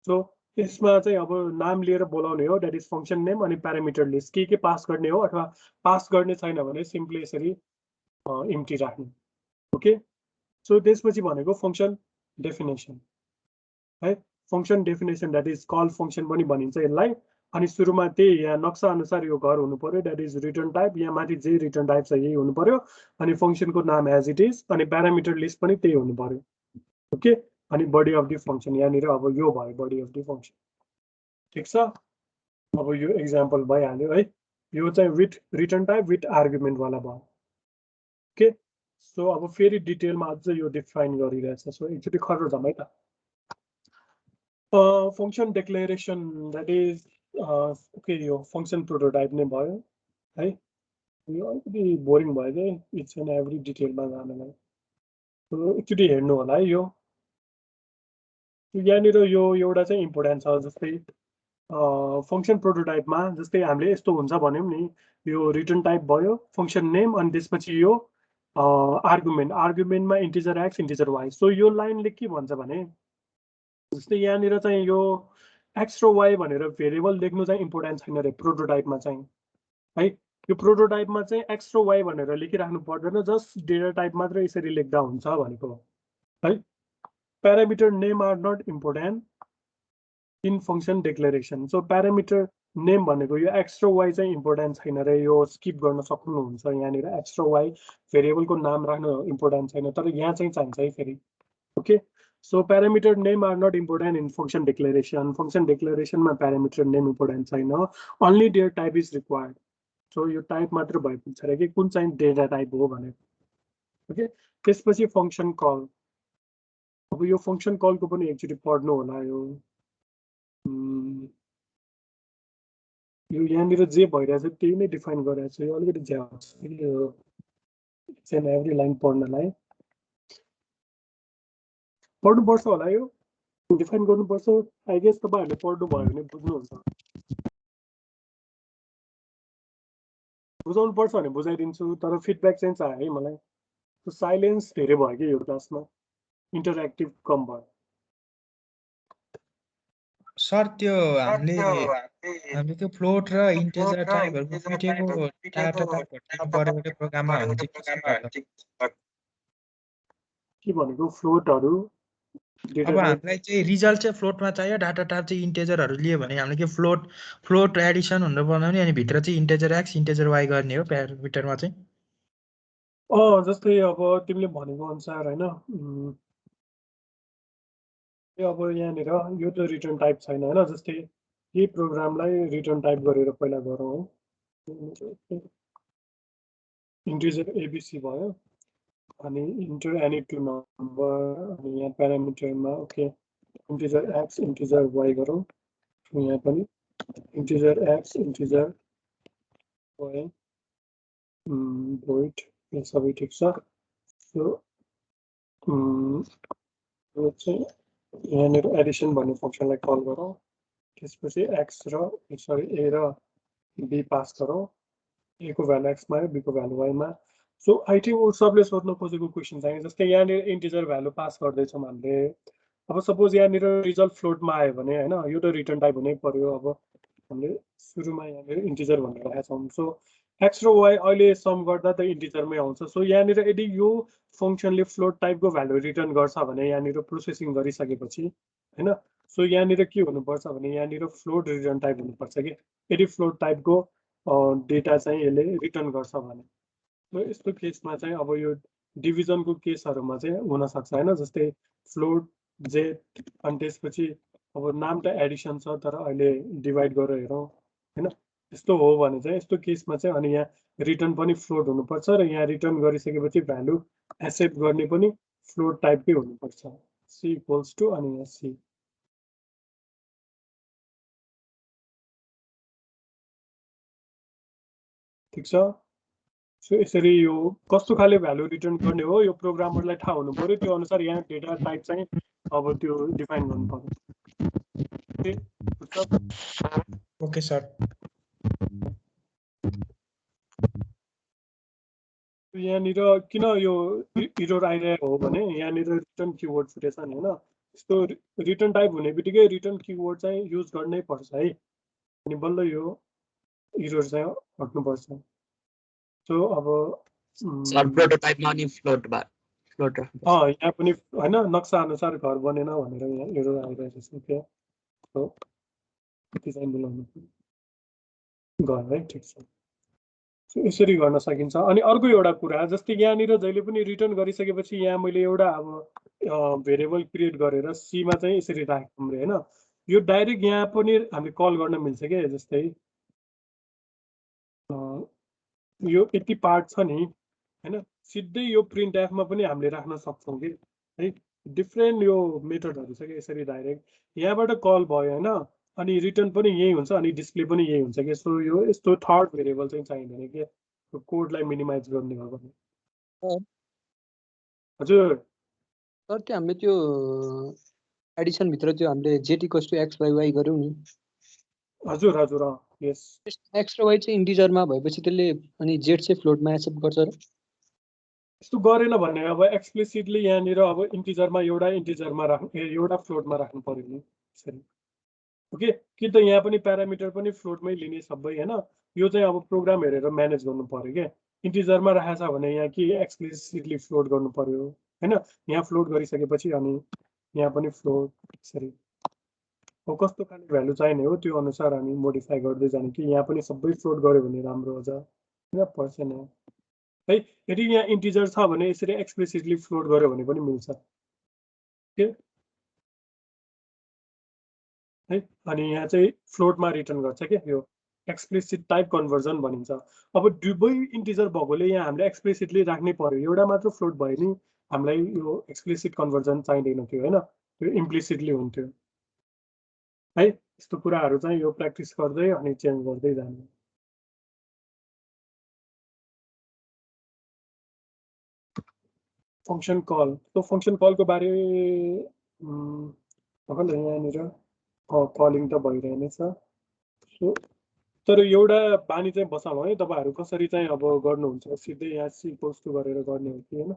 सो यसमा चाहिँ अब नाम लिएर बोलाउने हो दैट इज फंक्शन नेम अनि प्यारामिटर लिस्ट के पास गर्ने हो अथवा पास गर्ने छैन भने सिम्पली यसरी इम्प्टी राख्ने ओके सो त्यसपछि भनेको फंक्शन डेफिनेसन है function definition that is call function पनि भनिन्छ यसलाई अनि सुरुमा त्यही यहाँ नक्सा अनुसार यो घर हुनु पर्यो दैट इज रिटर्न टाइप यहाँ माथि जे रिटर्न टाइप छ यही हुनु पर्यो अनि फंक्शनको नाम एज इट इज अनि प्यारामिटर लिस्ट पनि त्यही हुनु पर्यो ओके अनि बडी अफ द फंक्शन यहाँनिर अब यो भयो बडी अफ द फंक्शन ठीक छ अब यो एक्जाम्पल भइहाल्यो है यो चाहिँ with return type with argument वाला भयो ओके सो अब फेरि डिटेलमा अझ यो डिफाइन गरिरहेछ सो एकचोटि खर्रो जाम है त function declaration that is okay यो फंक्शन प्रोटोटाइप नै भयो है यो अलिकति बोरिङ भयो कि इट्स एन्ड एभ्री डिटेलमा जानलाई सो एकचोटि हेर्नु होला है यो यहाँनिर यो एउटा चाहिँ इम्पोर्टेन्ट छ जस्तै फंक्शन प्रोटोटाइपमा जस्तै हामीले यस्तो हुन्छ भन्यौं नि यो रिटर्न टाइप भयो फंक्शन नेम अनि त्यसपछि यो आर्गुमेन्टमा integer x integer y so यो लाइनले के भन्छ भने जस्तै यहाँनिर चाहिँ यो x र y भनेर भेरिएबल लेख्नु चाहिँ इम्पोर्टेन्ट छैन रे प्रोटोटाइपमा चाहिँ है यो प्रोटोटाइपमा चाहिँ x र y भनेर लेखिराख्नु पर्दैन जस्ट डेटा टाइप मात्र यसरी लेख्दा हुन्छ भनेको है parameter name are not important in function declaration so parameter name भनेको यो x र y चाहिँ इम्पोर्टेन्ट छैन रे यो स्किप गर्न सक्नुहुन्छ यहाँनिर x र y भेरिएबलको नाम राख्नु इम्पोर्टेन्ट छैन तर यहाँ चाहिँ चाहिन्छ है फेरि okay so parameter name are not important in function डिक्लेरेसनमा प्यारामिटर नेम इम्पोर्टेन्ट छैन only their type is required so यो टाइप मात्र भए पुग्छ रे कि कुन चाहिँ डेटा टाइप हो भनेको ओके त्यसपछि फंक्शन कल अब यो फंक्शन कलको पनि एकचोटि पढ्नु होला यो यहाँनिर जे भइरहेछ त्यही नै डिफाइन गरिरहेको छ यो अलिकति ज्यादा छ यो चाहिँ एभ्री लाइन पढ्नलाई पढ्नुपर्छ होला यो डिफाइन गर्नुपर्छ आई गेस तपाईहरुले पढ्नु भयो भने बुझ्नुहुन्छ बुझाउनु पर्छ भने बुझाइदिन्छु तर फिडब्याक चाहिँ चाहियो है मलाई त्यो साइलेन्स धेरै भयो कि यो क्लासमा इन्टरएक्टिभ कम भयो
सर त्यो हामीले त्यो फ्लोट र इन्टिजर टाइपहरुको पिटेको डाटा टाइप हटाउनु परेको त्यो प्रोग्राममा भने चाहिँ कसरी होला
के भनेको फ्लोटहरु
अब हामीलाई चाहिँ रिजल्ट चाहिँ फ्लोटमा चाहियो डाटा टाइप चाहिँ इन्टिजरहरु लियो भने हामीले के फ्लोट एडिसन हुन बनाउने अनि भित्र चाहिँ इन्टिजर x इन्टिजर y गर्ने हो प्यारामिटरमा चाहिँ
जस्तै अब तिमीले भनेको अनुसार हैन अब यहाँनिर यो त रिटर्न टाइप छैन हैन जस्तै यही प्रोग्रामलाई रिटर्न टाइप गरेर पहिला गरौँ है इन्टिजर एबीसी भयो अनि इन्टर एनी टु नम्बर अनि यहाँ प्यारामिटरमा okay integer x integer y गरौँ यहाँ पनि integer x integer y void यो सबै ठिक छ सो यो चाहिँ यहाँनिर एडिसन भन्ने फंक्सनलाई कल गरौँ त्यसपछि x र सरी a र b पास गरौँ a को भ्यालु x मा b को भ्यालु y मा सो आई थिंक सबले सोध्न खोजेको क्वेसन चाहिँ जस्तै यहाँनिर इन्टिजर भ्यालु पास गर्दैछौँ हामीले अब सपोज यहाँनिर रिजल्ट फ्लोटमा आयो भने हैन यो त रिटर्न टाइप हुनै पर्यो अब हामीले सुरुमा यहाँनिर इन्टिजर भनेर राखेका छौँ सो x र y अहिले सम गर्दा त इन्टिजरमै आउँछ सो यहाँनिर यदि यो फंक्सनले फ्लोट टाइपको भ्यालु रिटर्न गर्छ भने यहाँनिर प्रोसेसिङ गरिसकेपछि हैन सो यहाँनिर के हुनुपर्छ भने यहाँनिर फ्लोट रिटर्न टाइप हुनुपर्छ के यदि फ्लोट टाइपको डेटा चाहिँ यसले रिटर्न गर्छ भने यस्तो केसमा चाहिँ अब यो डिभिजनको केसहरुमा चाहिँ हुन सक्छ हैन जस्तै फ्लोट जेड अनि त्यसपछि अब नाम त एडिसन छ तर अहिले डिभाइड गरेर हेरौँ हैन यस्तो हो भने चाहिँ यस्तो केसमा चाहिँ अनि यहाँ रिटर्न पनि फ्लोट हुनुपर्छ र यहाँ रिटर्न गरिसकेपछि भ्यालु एक्सेप्ट गर्ने पनि फ्लोट टाइपकै हुनुपर्छ c इक्वल्स टु अनि यहाँ c ठीक छ सो यसरी यो कस्तो खाले भ्यालु रिटर्न गर्ने हो यो प्रोग्रामरलाई थाहा हुनु पर्यो त्यो अनुसार यहाँ डेटा टाइप चाहिँ अब त्यो डिफाइन गर्नु पर्यो
ओके सर
यहाँनिर किन यो एरर आइरहेको हो भने यहाँनिर रिटर्न किवर्ड फुटेछ नि हैन यस्तो रिटर्न टाइप हुने बित्तिकै रिटर्न किवर्ड चाहिँ युज गर्नै पर्छ है अनि बल्ल यो एरर चाहिँ हट्नुपर्छ सो अब
सर प्रोटोटाइपमा नि फ्लोट
यहाँ पनि हैन नक्सा अनुसार घर बनेन भनेर यहाँ एरर आइरहेको छ के सो त्यति चाहिँ मिलाउनु गयो है ठिक छ सो यसरी गर्न सकिन्छ अनि अर्को एउटा कुरा जस्तै यहाँनिर जहिले पनि रिटर्न गरिसकेपछि यहाँ मैले एउटा अब भेरिएबल क्रिएट गरेर c मा चाहिँ यसरी राख्छौँ रे हैन यो डाइरेक्ट यहाँ पनि हामी कल गर्न मिल्छ के जस्तै यो यति पार्ट छ नि हैन सिधै यो प्रिन्ट एफ मा पनि हामीले राख्न सक्छौँ के है डिफरेन्ट यो मेथडहरु छ के यसरी डाइरेक्ट यहाँबाट कल भयो हैन अनि रिटर्न पनि यही हुन्छ अनि डिस्प्ले पनि यही हुन्छ के सो यो यस्तो थर्ड भेरिएबल चाहिँ चाहिँदैन के कोडलाई मिनिमाइज गर्ने हो भने हजुर
सर त्यो हामीले त्यो एडिसन भित्र त्यो हामीले z equals to x y गर्यौ नि
हजुर हजुर यस
x र y चाहिँ इन्टिजरमा भएपछि त्यसले अनि z चाहिँ फ्लोटमा एक्सेप्ट गर्छ र
यस्तो गरेन भने अब एक्सप्लिसिटली यहाँनिर अब इन्टिजरमा एउटा फ्लोटमा राख्नु पर्यो नि यसरी ओके कि त यहाँ पनि प्यारामिटर पनि फ्लोटमै लिने सबै हैन यो चाहिँ अब प्रोग्राम हेरेर म्यानेज गर्नु पर्यो के इन्टिजरमा राखेछ भने यहाँ के एक्सप्लिसिटली फ्लोट गर्नु पर्यो हैन यहाँ फ्लोट गरिसकेपछि अनि यहाँ पनि फ्लोट यसरी अब कस्तो खाले भ्यालु चाहिने हो त्यो अनुसार हामी मोडिफाई गर्दै जाने कि यहाँ पनि सबै फ्लोट गर्यो भने राम्रो हुन्छ हैन पर्सेन्ट है यदि यहाँ इन्टिजर छ भने यसरी एक्सप्लिसिटली फ्लोट गर्यो भने पनि मिल्छ के है अनि यहाँ चाहिँ फ्लोटमा रिटर्न गर्छ के यो एक्सप्लिसिट टाइप कन्भर्जन भनिन्छ अब दुवै इन्टिजर भएकोले यहाँ हामीले एक्सप्लिसिटली राख्नै पर्यो एउटा मात्र फ्लोट भयो नि हामीलाई यो एक्सप्लिसिट कन्भर्जन चाहिँदैन थियो हैन त्यो इम्प्लिसिटली हुन्थ्यो है यस्तो कुराहरु चाहिँ यो प्र्याक्टिस गर्दै अनि चेन्ज गर्दै जानु फंक्शन कल तो फंक्शन कल को बारे यहाँनिर कलिङ त भइरहेछ सो तर एउटा बानी चाहिँ बसाउँ है तपाईहरु कसरी चाहिँ अब गर्नुहुन्छ सिधै यहाँ सी इक्वल्स टु गरेर गर्ने हो कि हैन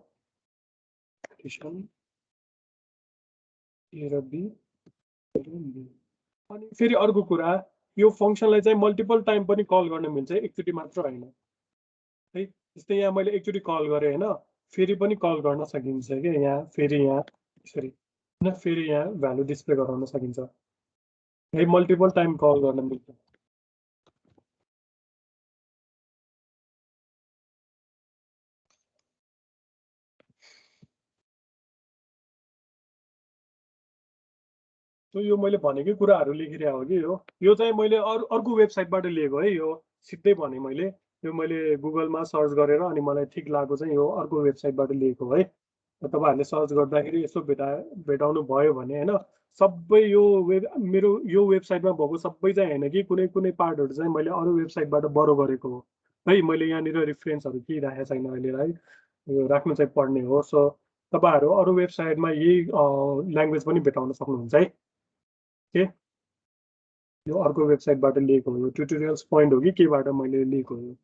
एडिसन ए र बी अनि फेरि अर्को कुरा यो फंक्सनलाई चाहिँ मल्टिपल टाइम पनि कल गर्न मिल्छ एकचोटी मात्र हैन है जस्तै यहाँ मैले एकचोटी कल गरे हैन फेरि पनि कल गर्न सकिन्छ के यहाँ फेरि यहाँ यसरी हैन फेरि यहाँ भ्यालु डिस्प्ले गराउन सकिन्छ है मल्टिपल टाइम कल गर्न मिल्छ तो यो मैले भनेकै कुराहरु लेखिरहेको हो कि यो चाहिँ मैले अर्को वेबसाइटबाट लिएको है यो सिधै भने मैले यो मैले गुगलमा सर्च गरेर अनि मलाई ठीक लाग्यो चाहिँ यो अर्को वेबसाइटबाट लिएको है तपाईहरुले सर्च गर्दाखेरि यसो भेटाउनु भयो भने हैन सबै यो मेरो यो वेबसाइटमा भएको सबै चाहिँ हैन कि कुनै कुनै पार्टहरु चाहिँ मैले अरु वेबसाइटबाट बरो गरेको हो है मैले यहाँनिर रेफरेन्सहरु के राखेको छैन अहिले है यो राख्नु चाहिँ पर्ने हो सो तपाईहरु अरु वेबसाइटमा यही ल्याङ्ग्वेज पनि भेटाउन सक्नुहुन्छ है के यो अर्को वेबसाइटबाट लिएको हो ट्युटोरियल्स पोइन्ट हो कि केबाट मैले लिएको हो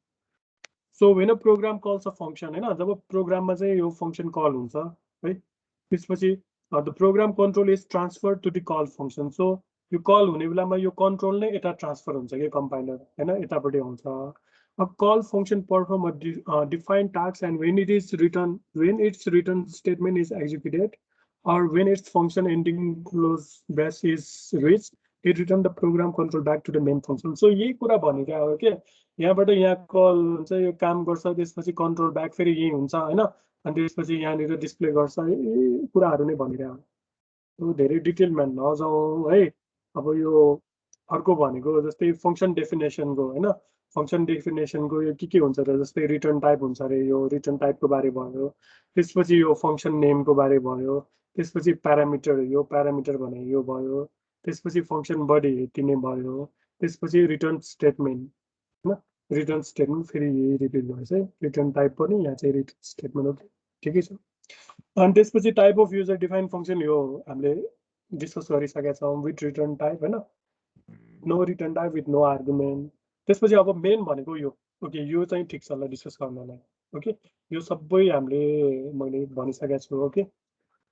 so when a program calls a function हैन जब प्रोग्राममा चाहिँ यो फंक्शन कल हुन्छ है त्यसपछि the program control is transferred to the call function so यो कल हुने बेलामा यो कन्ट्रोल नै यता ट्रान्सफर हुन्छ के कम्पाइलर हैन यतापटि आउँछ a call function perform a defined task and when its return statement is executed or when its function ending close base is reached it return the program control back to the main function so यही कुरा भनेको हो के यहाँबाट यहाँ call हुन्छ यो काम गर्छ त्यसपछि कन्ट्रोल ब्याक फेरि यही हुन्छ हैन अनि त्यसपछि यहाँनिर डिस्प्ले गर्छ यही कुराहरु नै भनिरहेको हो धेरै डिटेलमा नजाऊ है अब यो अर्को भनेको जस्तै फंक्शन डेफिनेसनको हैन फंक्शन डेफिनेसनको यो के हुन्छ र जस्तै रिटर्न टाइप हुन्छ रे यो रिटर्न टाइपको बारे भयो त्यसपछि यो फंक्शन नेमको बारे भयो त्यसपछि प्यारामिटर यो प्यारामिटर भने यो भयो त्यसपछि फंक्शन बडी यति नै भयो त्यसपछि रिटर्न स्टेटमेन्ट हैन रिटर्न स्टेटमेन्ट फेरि यही रिपिट भएछ रिटर्न टाइप पनि यहाँ चाहिँ रिटर्न स्टेटमेन्ट हो ठिकै छ अनि त्यसपछि type of user define function यो हामीले डिस्कस गरिसकेका छौं विथ रिटर्न टाइप हैन no return type with no argument त्यसपछि अब मेन भनेको यो ओके यो चाहिँ ठिक छ ल डिस्कस गर्नलाई ओके यो सबै हामीले मैले भनिसकेको छु ओके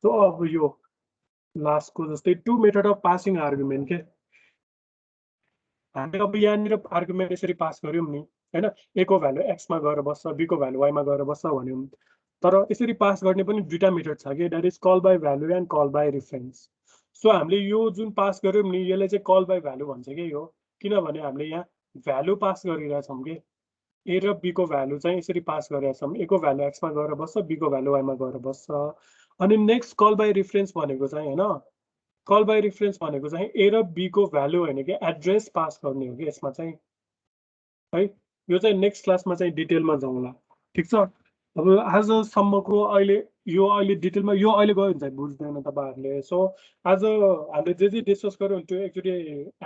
सो अब यो लास्टको जस्तै two method of passing argument के हामीले अब यहाँनिर आर्गुमेन्ट यसरी पास गर्यौं नि हैन ए को भ्यालु x मा गएर बस्छ b को भ्यालु y मा गएर बस्छ भन्यौं तर यसरी पास गर्ने पनि दुईटा मेथड छ के that is call by value and call by reference so हामीले यो जुन पास गर्यौं नि यसले चाहिँ कल बाइ भ्यालु भन्छ के यो किनभने हामीले यहाँ भ्यालु पास गरिरहेछौं के ए र बी को भ्यालु चाहिँ यसरी पास गरिरहेछौं ए को भ्यालु x मा गएर बस्छ बी को भ्यालु y मा गएर बस्छ अनि नेक्स्ट कल बाइ रेफरेन्स भनेको चाहिँ हैन कल बाइ रेफरेन्स भनेको चाहिँ ए र बी को भ्यालु हैन के एड्रेस पास गर्ने हो के यसमा चाहिँ है यो चाहिँ नेक्स्ट क्लासमा चाहिँ डिटेलमा जाउँला ठीक छ अब आजसम्मको अहिले यो अहिले डिटेलमा यो अहिले गयो भने चाहिँ बुझ्दैन तपाईहरुले सो आज हामीले जे डिस्कस गर्यौं त्यो एक्चुअली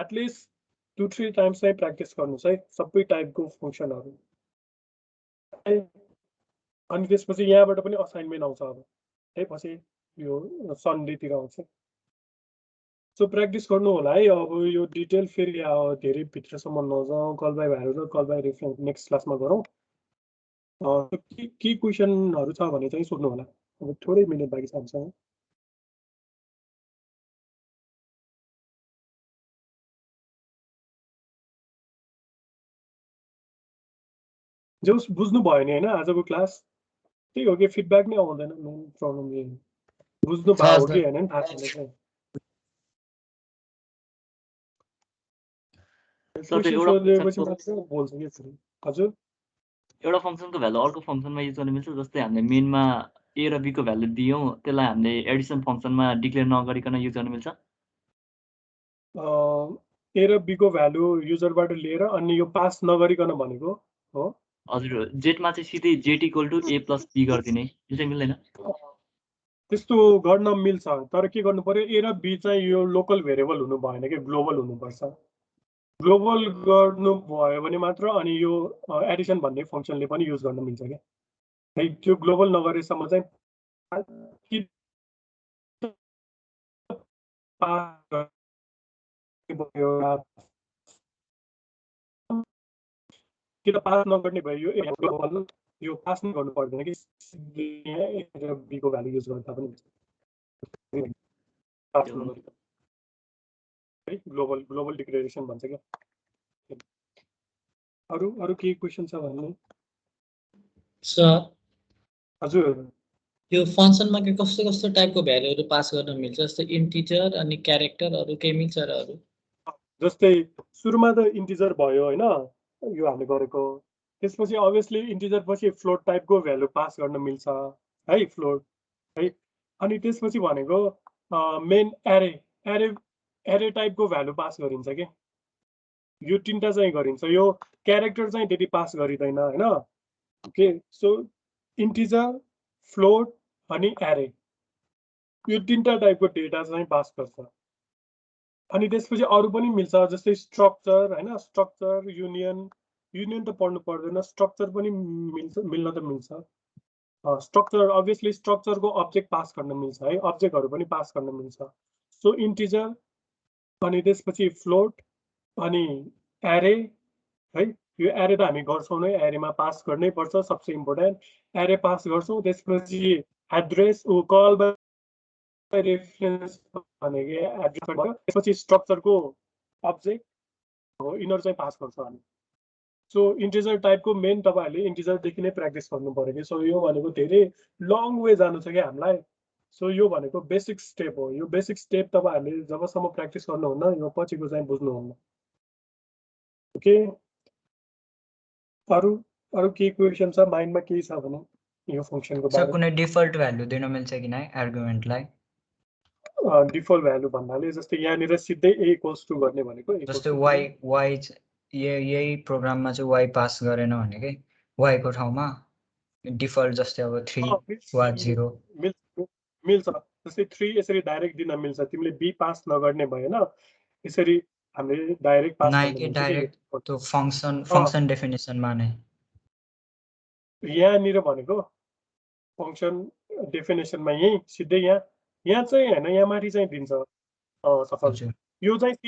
एटलिस्ट 2-3 टाइम्स चाहिँ प्र्याक्टिस गर्नुस् है सबै टाइपको फंक्शनहरु अनि त्यसपछि यहाँबाट पनि असाइनमेन्ट आउँछ अब है पछि यो सन्डेतिर आउँछ सो प्र्याक्टिस गर्नु होला है अब यो डिटेल फेरि धेरै भित्रसम्म नजाउँ कल बाइ भ्यालु र कल बाइ रेफरेन्स नेक्स्ट क्लासमा गरौँ के क्वेशनहरु छ भने चाहिँ सोध्नु होला अब थोरै मिनेट बाँकी छ हामीसँग जस बुझ्नु भयो नि हैन आजको क्लास त्यही हो कि फिडब्याक नै आउँदैन मेन प्रब्लम यही बुझ्नु भयो कि हैन नि थाहा छैन चाहिँ हजुर
एउटा फंक्शनको भ्यालु अर्को फंक्शनमा युज गर्न मिल्छ जस्तै हामीले मेनमा ए र बी को भ्यालु दियौं त्यसलाई हामीले एडिसन फंक्शनमा डिक्लेयर नगरिकन युज गर्न मिल्छ
ए र बी को भ्यालु युजरबाट लिएर अनि यो पास नगरिकन भनेको हो
हजुर जेटमा चाहिँ सिधै Z equal to A plus B गरिदिने यो चाहिँ मिल्दैन
त्यस्तो गर्न मिल्छ तर के गर्नु पर्यो ए र बी चाहिँ यो लोकल भेरिएबल हुनु भएन के ग्लोबल हुनुपर्छ ग्लोबल गर्नु भयो भने मात्र अनि यो एडिसन भन्ने फंक्शनले पनि युज गर्न मिल्छ के है त्यो ग्लोबल नगरेसम्म चाहिँ किन पास नगर्ने भयो यो ग्लोबल यो पास नै गर्नु पर्दैन कि ए र बी को भ्यालु युज गर्दा पनि ग्लोबल डिक्लेरेसन भन्छ के अरु के क्वेशन छ भन्नु
सर
हजुर
यो फंक्शनमा के कस्तो कस्तो टाइपको भ्यालुहरु पास गर्न मिल्छ जस्तै इन्टिजर अनि क्यारेक्टरहरु के मिल्छ र अरु
जस्तै सुरुमा त इन्टिजर भयो हैन यो हामीले गरेको त्यसपछि अभियसली इन्टिजर पछि फ्लोट टाइपको भ्यालु पास गर्न मिल्छ है फ्लोट है अनि त्यसपछि भनेको मेन एरे टाइपको भ्यालु पास गरिन्छ के यो तीनटा चाहिँ गरिन्छ यो क्यारेक्टर चाहिँ त्यति पास गरिदैन हैन ओके सो इन्टिजर फ्लोट अनि एरे यो तीनटा टाइपको डेटा चाहिँ पास गर्छ अनि त्यसपछि अरू पनि मिल्छ जस्तै स्ट्रक्चर हैन स्ट्रक्चर युनियन त पढ्नु पर्दैन स्ट्रक्चर पनि मिल्न त मिल्छ स्ट्रक्चर अभियसली स्ट्रक्चरको अब्जेक्ट पास गर्न मिल्छ है अब्जेक्टहरू पनि पास गर्न मिल्छ सो इन्टिजर अनि त्यसपछि फ्लोट अनि एरे है यो एरे त हामी गर्छौँ नै एरेमा पास गर्नै पर्छ सबसे इम्पोर्टेन्ट एरे पास गर्छौँ त्यसपछि एड्रेस कल बाइ रेफरेन्स भनेको एड्रेस भयो त्यसपछि स्ट्रक्चरको अब्जेक्ट हो इनर चाहिँ पास गर्छौँ हामी सो इन्टिजर टाइपको मेन तपाईँहरूले इन्टिजरदेखि नै प्र्याक्टिस गर्नु पऱ्यो कि सो यो भनेको धेरै लङ वे जानु छ क्या हामीलाई सो यो भनेको बेसिक स्टेप हो यो बेसिक स्टेप तपाईँहरूले जबसम्म प्र्याक्टिस गर्नुहुन्न यो पछिको चाहिँ बुझ्नुहुन्न ओके अरू केही क्वेसन छ माइन्डमा केही छ भने यो फङ्सनको
सर कुनै डिफल्ट भ्यालु दिन मिल्छ कि नै आर्गुमेन्टलाई
डिफल्ट भ्यालु भन्नाले जस्तै यहाँनिर सिधै a इक्वल्स टु गर्ने भनेको
जस्तै y यही प्रोग्राममा चाहिँ y पास गरेन भने के y को ठाउँमा डिफल्ट जस्तै अब 3 वा 0
मिल्छ जस्तै 3 यसरी डाइरेक्ट दिन मिल्छ तिमीले b पास नगर्ने भएन यसरी हामीले डाइरेक्ट पास
गर्न मिल्छ डाइरेक्ट त्यो फंक्सन डेफिनेसनमा नै
यहाँनिर भनेको फंक्सन डेफिनेसनमा यही सिधै यहाँ चाहिँ हैन यहाँ माथि चाहिँ दिन्छ सफल यो चाहिँ